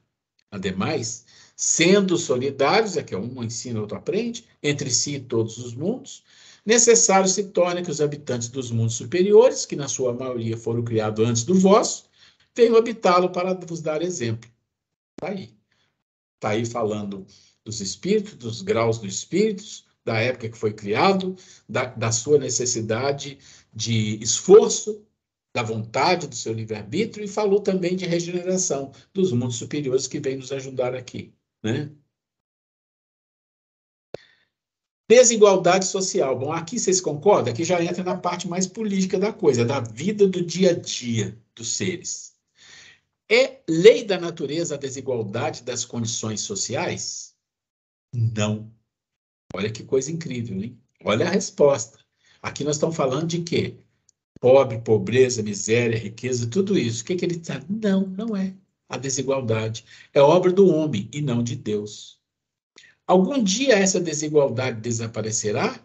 [SPEAKER 2] Ademais, sendo solidários, é que um ensina, outro aprende, entre si e todos os mundos, necessário se torna que os habitantes dos mundos superiores, que na sua maioria foram criados antes do vosso, venham habitá-lo para vos dar exemplo. Está aí. Está aí falando dos espíritos, dos graus dos espíritos, da época que foi criado, da sua necessidade de esforço, da vontade do seu livre-arbítrio, e falou também de regeneração dos mundos superiores que vem nos ajudar aqui, né? Desigualdade social. Bom, aqui vocês concordam? Aqui já entra na parte mais política da coisa, da vida do dia a dia dos seres. É lei da natureza a desigualdade das condições sociais? Não. Olha que coisa incrível, hein? Olha a resposta. Aqui nós estamos falando de quê? Pobre, pobreza, miséria, riqueza, tudo isso. O que ele está? Não, não é. A desigualdade é obra do homem e não de Deus. Algum dia essa desigualdade desaparecerá?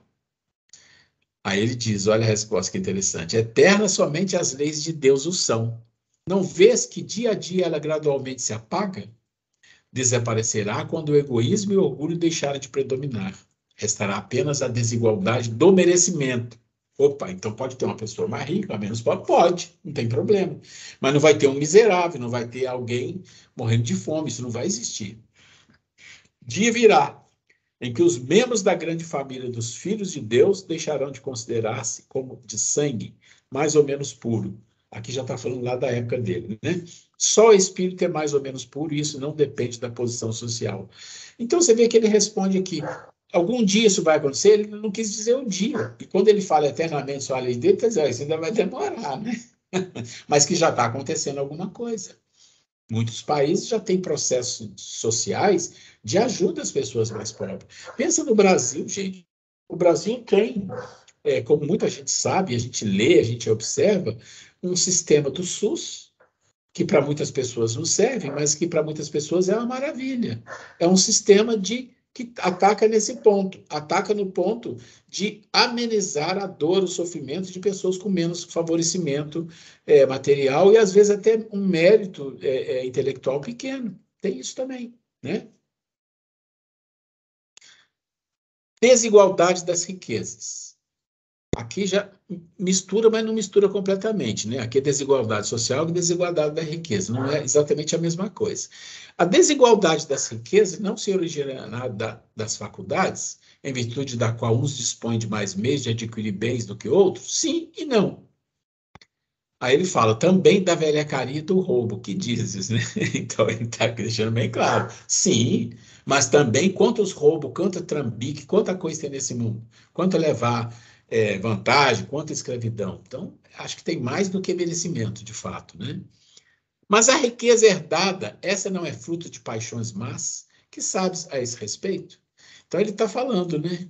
[SPEAKER 2] Aí ele diz, olha a resposta que interessante. Eterna somente as leis de Deus o são. Não vês que dia a dia ela gradualmente se apaga? Desaparecerá quando o egoísmo e o orgulho deixarem de predominar. Restará apenas a desigualdade do merecimento. Opa, então pode ter uma pessoa mais rica, menos pobre? Pode, não tem problema. Mas não vai ter um miserável, não vai ter alguém morrendo de fome, isso não vai existir. Dia virá em que os membros da grande família dos filhos de Deus deixarão de considerar-se como de sangue, mais ou menos puro. Aqui já está falando lá da época dele, né? Só o espírito é mais ou menos puro e isso não depende da posição social. Então você vê que ele responde aqui, algum dia isso vai acontecer? Ele não quis dizer o dia. E quando ele fala eternamente só a lei dele, está dizendo, isso ainda vai demorar, né? Mas que já está acontecendo alguma coisa. Muitos países já têm processos sociais de ajuda às pessoas mais pobres. Pensa no Brasil, gente. O Brasil tem, como muita gente sabe, a gente lê, a gente observa, um sistema do SUS, que para muitas pessoas não serve, mas que para muitas pessoas é uma maravilha. É um sistema que ataca nesse ponto, ataca no ponto de amenizar a dor, o sofrimento de pessoas com menos favorecimento material e, às vezes, até um mérito intelectual pequeno. Tem isso também, né? Desigualdade das riquezas. Aqui já mistura, mas não mistura completamente, né? Aqui é desigualdade social e desigualdade da riqueza, não é exatamente a mesma coisa. A desigualdade das riquezas não se originará das faculdades, em virtude da qual uns dispõem de mais meios de adquirir bens do que outros? Sim e não. Aí ele fala também da velhacaria do roubo, que dizes, né? Então ele está deixando bem claro. Sim, mas também quantos roubos, quanto trambique, quanta coisa tem nesse mundo, quanto levar vantagem, quanto escravidão. Então, acho que tem mais do que merecimento, de fato, né? Mas a riqueza herdada, essa não é fruto de paixões más? Que sabes a esse respeito? Então ele está falando, né?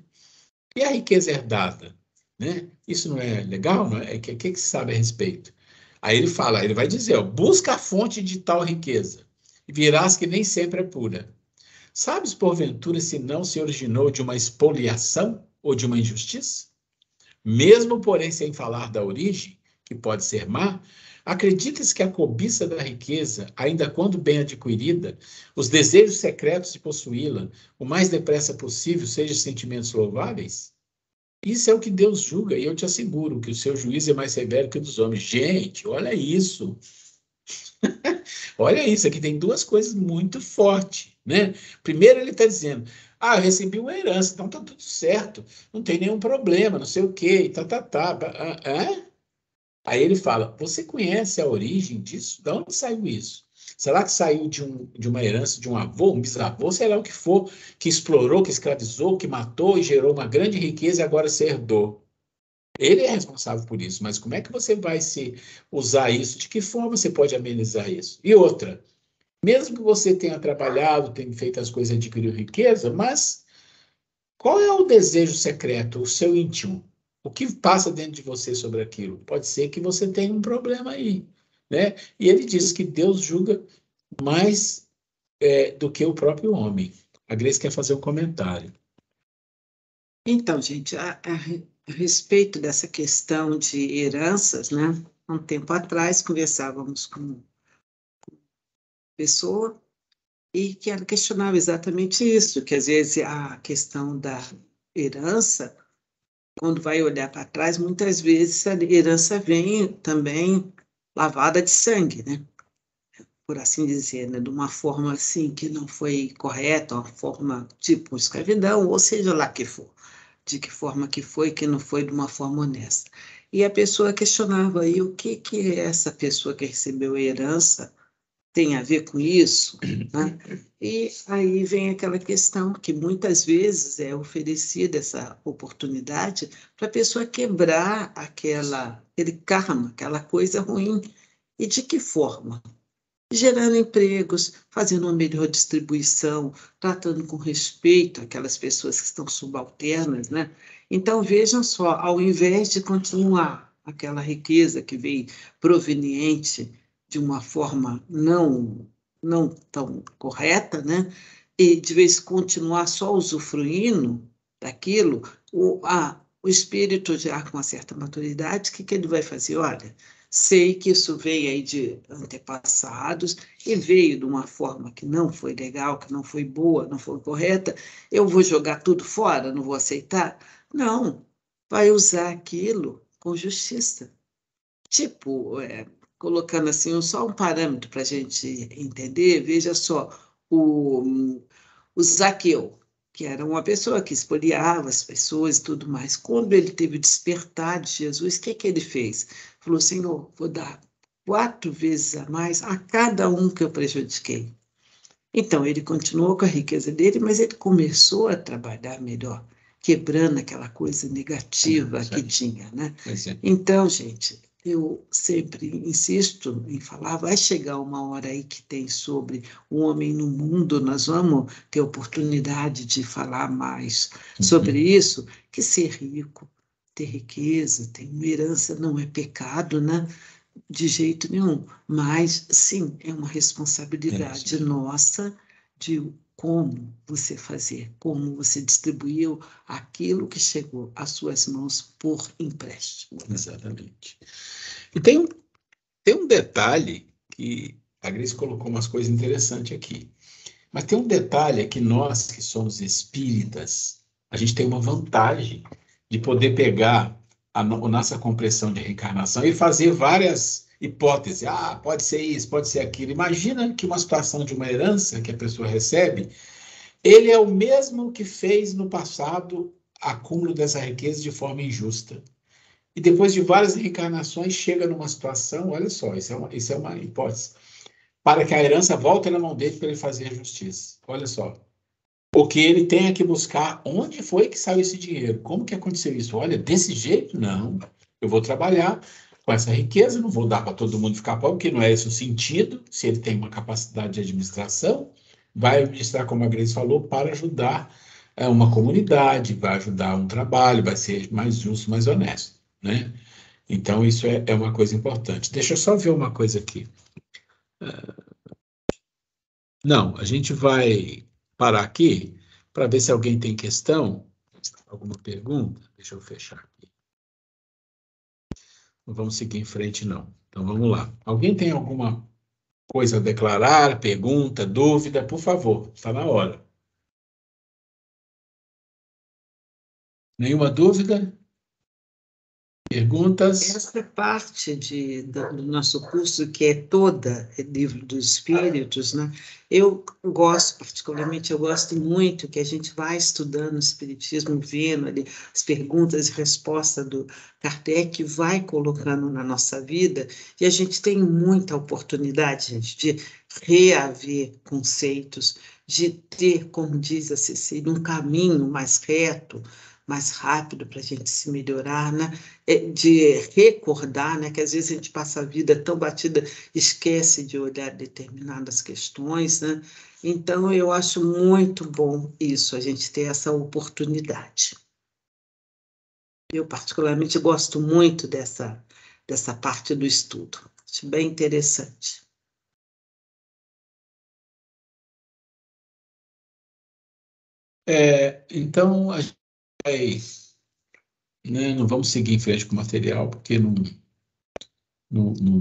[SPEAKER 2] E a riqueza herdada? Né? Isso não é legal? Não é? O que se sabe a respeito? Aí ele fala, ele vai dizer, ó, busca a fonte de tal riqueza, e virás que nem sempre é pura. Sabes, porventura, se não se originou de uma expoliação ou de uma injustiça? Mesmo, porém, sem falar da origem, que pode ser má, acreditas que a cobiça da riqueza, ainda quando bem adquirida, os desejos secretos de possuí-la, o mais depressa possível, sejam sentimentos louváveis? Isso é o que Deus julga, e eu te asseguro que o seu juízo é mais severo que o dos homens. Gente, olha isso. Olha isso, aqui tem duas coisas muito fortes, né? Primeiro ele está dizendo, eu recebi uma herança, então está tudo certo, não tem nenhum problema, não sei o quê, Aí ele fala, você conhece a origem disso? De onde saiu isso? Será que saiu de uma herança de um avô, um bisavô, sei lá o que for, que explorou, que escravizou, que matou e gerou uma grande riqueza e agora se herdou? Ele é responsável por isso, mas como é que você vai usar isso? De que forma você pode amenizar isso? E outra, mesmo que você tenha trabalhado, tenha feito as coisas, adquiriu riqueza, mas qual é o desejo secreto, o seu íntimo? O que passa dentro de você sobre aquilo? Pode ser que você tenha um problema aí, né? E ele diz que Deus julga mais do que o próprio homem. A Grace quer fazer um comentário.
[SPEAKER 3] Então, gente, a respeito dessa questão de heranças, né? Um tempo atrás conversávamos com uma pessoa e que ela questionava exatamente isso, que às vezes a questão da herança quando vai olhar para trás, muitas vezes a herança vem também lavada de sangue, né? Por assim dizer, né? De uma forma assim que não foi correta, uma forma tipo escravidão, ou seja lá que for, de que forma que foi, que não foi de uma forma honesta. E a pessoa questionava aí o que essa pessoa que recebeu a herança tem a ver com isso, né? E aí vem aquela questão que muitas vezes é oferecida essa oportunidade para a pessoa quebrar aquele karma, aquela coisa ruim. E de que forma? Gerando empregos, fazendo uma melhor distribuição, tratando com respeito aquelas pessoas que estão subalternas, né? Então, vejam só, ao invés de continuar aquela riqueza que veio proveniente de uma forma não tão correta, né? E de vez continuar só usufruindo daquilo, o espírito já com uma certa maturidade, o que ele vai fazer? Olha, sei que isso veio aí de antepassados e veio de uma forma que não foi legal, que não foi boa, não foi correta, eu vou jogar tudo fora, não vou aceitar? Não, vai usar aquilo com justiça. Tipo, colocando assim só um parâmetro para a gente entender, veja só, o Zaqueu, que era uma pessoa que espoliava as pessoas e tudo mais. Quando ele teve o despertar de Jesus, o que ele fez? Falou, Senhor, vou dar 4 vezes a mais a cada um que eu prejudiquei. Então, ele continuou com a riqueza dele, mas ele começou a trabalhar melhor, quebrando aquela coisa negativa que tinha, né? Então, gente, eu sempre insisto em falar, vai chegar uma hora aí que tem sobre o homem no mundo, nós vamos ter oportunidade de falar mais sobre isso, que ser rico, ter riqueza, ter uma herança não é pecado, né? De jeito nenhum, mas sim, é uma responsabilidade nossa de como você fazer, como você distribuiu aquilo que chegou às suas mãos por empréstimo.
[SPEAKER 2] Exatamente. E tem um detalhe que a Grace colocou umas coisas interessantes aqui, mas tem um detalhe é que nós que somos espíritas, a gente tem uma vantagem de poder pegar a nossa compreensão de reencarnação e fazer várias hipóteses. Ah, pode ser isso, pode ser aquilo. Imagina que uma situação de uma herança que a pessoa recebe, ele é o mesmo que fez no passado acúmulo dessa riqueza de forma injusta. E depois de várias reencarnações, chega numa situação, olha só, isso é uma hipótese, para que a herança volte na mão dele para ele fazer a justiça. Olha só. O que ele tenha que buscar, onde foi que saiu esse dinheiro? Como que aconteceu isso? Olha, desse jeito, não. Eu vou trabalhar com essa riqueza, não vou dar para todo mundo ficar pobre, porque não é esse o sentido. Se ele tem uma capacidade de administração, vai administrar, como a Grace falou, para ajudar uma comunidade, vai ajudar um trabalho, vai ser mais justo, mais honesto, né? Então, isso é uma coisa importante. Deixa eu só ver uma coisa aqui. Não, a gente vai parar aqui para ver se alguém tem questão, alguma pergunta. Deixa eu fechar aqui. Não vamos seguir em frente, não. Então, vamos lá. Alguém tem alguma coisa a declarar, pergunta, dúvida? Por favor, está na hora. Nenhuma dúvida? Perguntas?
[SPEAKER 3] Essa parte do nosso curso, que é toda livro dos espíritos, né? Eu gosto, particularmente, eu gosto muito que a gente vai estudando o espiritismo, vendo ali as perguntas e respostas do Kardec, vai colocando na nossa vida, e a gente tem muita oportunidade, gente, de reaver conceitos, de ter, como diz a Cecília, um caminho mais reto, mais rápido para a gente se melhorar, né? De recordar, né? Que às vezes a gente passa a vida tão batida, esquece de olhar determinadas questões, né? Então, eu acho muito bom isso, a gente ter essa oportunidade. Eu, particularmente, gosto muito dessa parte do estudo. Acho bem interessante.
[SPEAKER 2] Então, a gente vai, né, não vamos seguir em frente com o material, porque não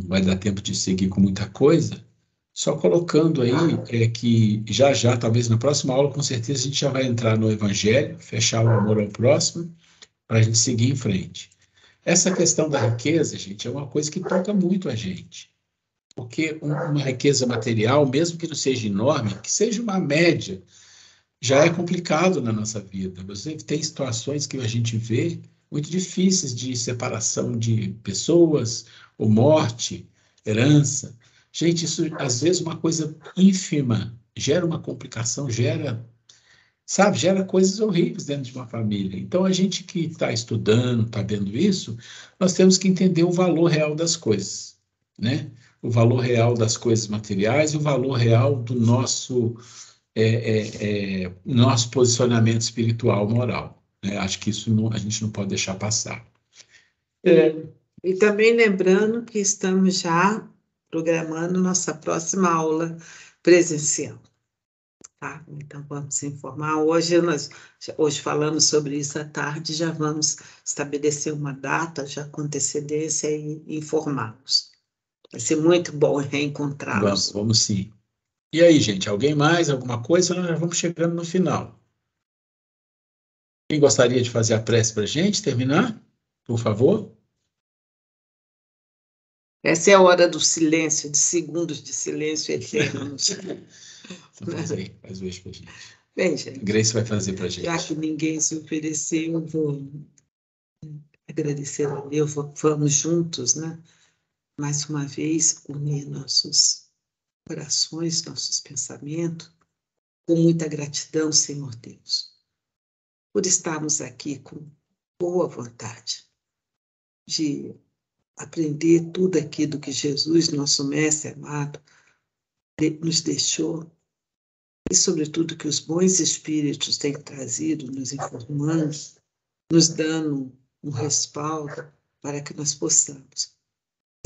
[SPEAKER 2] vai dar tempo de seguir com muita coisa. Só colocando aí que já, talvez na próxima aula, com certeza, a gente já vai entrar no Evangelho, fechar o amor ao próximo, para a gente seguir em frente. Essa questão da riqueza, gente, é uma coisa que toca muito a gente. Porque uma riqueza material, mesmo que não seja enorme, que seja uma média, já é complicado na nossa vida. Você tem situações que a gente vê muito difíceis de separação de pessoas, ou morte, herança. Gente, isso às vezes uma coisa ínfima gera uma complicação, gera coisas horríveis dentro de uma família. Então, a gente que está estudando, está vendo isso, nós temos que entender o valor real das coisas, né? O valor real das coisas materiais e o valor real do nosso nosso posicionamento espiritual, moral. Né? Acho que isso a gente não pode deixar passar.
[SPEAKER 3] E também lembrando que estamos já programando nossa próxima aula presencial. Tá? Então, vamos se informar. Hoje falamos sobre isso à tarde, já vamos estabelecer uma data já com antecedência e informá-los. Vai ser muito bom reencontrá-los.
[SPEAKER 2] Vamos sim. E aí, gente, alguém mais, alguma coisa? Nós já vamos chegando no final. Quem gostaria de fazer a prece para a gente terminar? Por favor.
[SPEAKER 3] Essa é a hora do silêncio, de segundos de silêncio eterno.
[SPEAKER 2] Então faz aí, faz hoje para a gente.
[SPEAKER 3] Bem, gente.
[SPEAKER 2] A Grace vai fazer para a gente.
[SPEAKER 3] Já que ninguém se ofereceu, eu vou agradecer a Deus. Vamos juntos, né? Mais uma vez, unir nossos corações, nossos pensamentos, com muita gratidão, Senhor Deus, por estarmos aqui com boa vontade de aprender tudo aquilo que Jesus, nosso Mestre amado, nos deixou e, sobretudo, que os bons espíritos têm trazido, nos informando, nos dando um respaldo para que nós possamos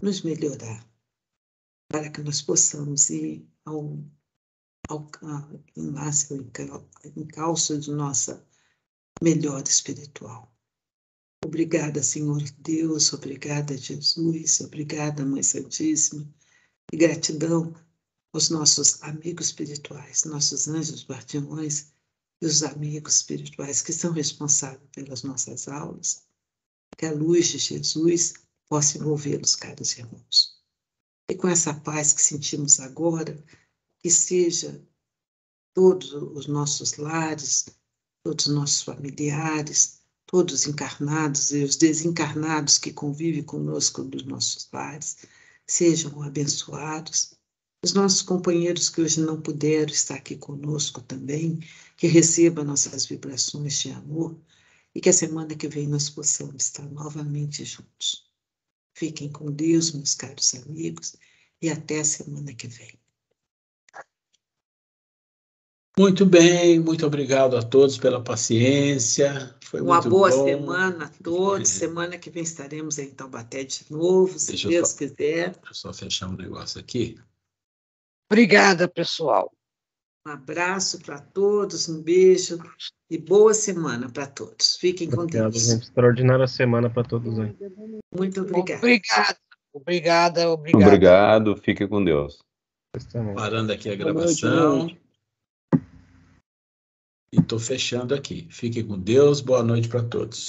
[SPEAKER 3] nos melhorar, para que nós possamos ir ao encalço de nossa melhora espiritual. Obrigada, Senhor Deus, obrigada, Jesus, obrigada, Mãe Santíssima, e gratidão aos nossos amigos espirituais, nossos anjos guardiões e os amigos espirituais que são responsáveis pelas nossas aulas, que a luz de Jesus possa envolvê-los, caros irmãos. E com essa paz que sentimos agora, que seja todos os nossos lares, todos os nossos familiares, todos os encarnados e os desencarnados que convivem conosco nos nossos lares, sejam abençoados. Os nossos companheiros que hoje não puderam estar aqui conosco também, que recebam nossas vibrações de amor e que a semana que vem nós possamos estar novamente juntos. Fiquem com Deus, meus caros amigos, e até a semana que vem.
[SPEAKER 2] Muito bem, muito obrigado a todos pela paciência. Foi
[SPEAKER 3] uma
[SPEAKER 2] muito
[SPEAKER 3] boa
[SPEAKER 2] bom.
[SPEAKER 3] Semana a todos. Semana que vem estaremos em Taubaté de novo, se Deus quiser.
[SPEAKER 2] Deixa eu só fechar um negócio aqui.
[SPEAKER 1] Obrigada, pessoal.
[SPEAKER 3] Um abraço para todos, um beijo e boa semana para todos. Fiquem com Deus.
[SPEAKER 6] Gente. Extraordinária semana para todos aí.
[SPEAKER 3] Muito obrigada.
[SPEAKER 1] Obrigada.
[SPEAKER 5] Obrigado, fique com Deus.
[SPEAKER 2] Parando aqui a gravação. E estou fechando aqui. Fiquem com Deus. Boa noite para todos.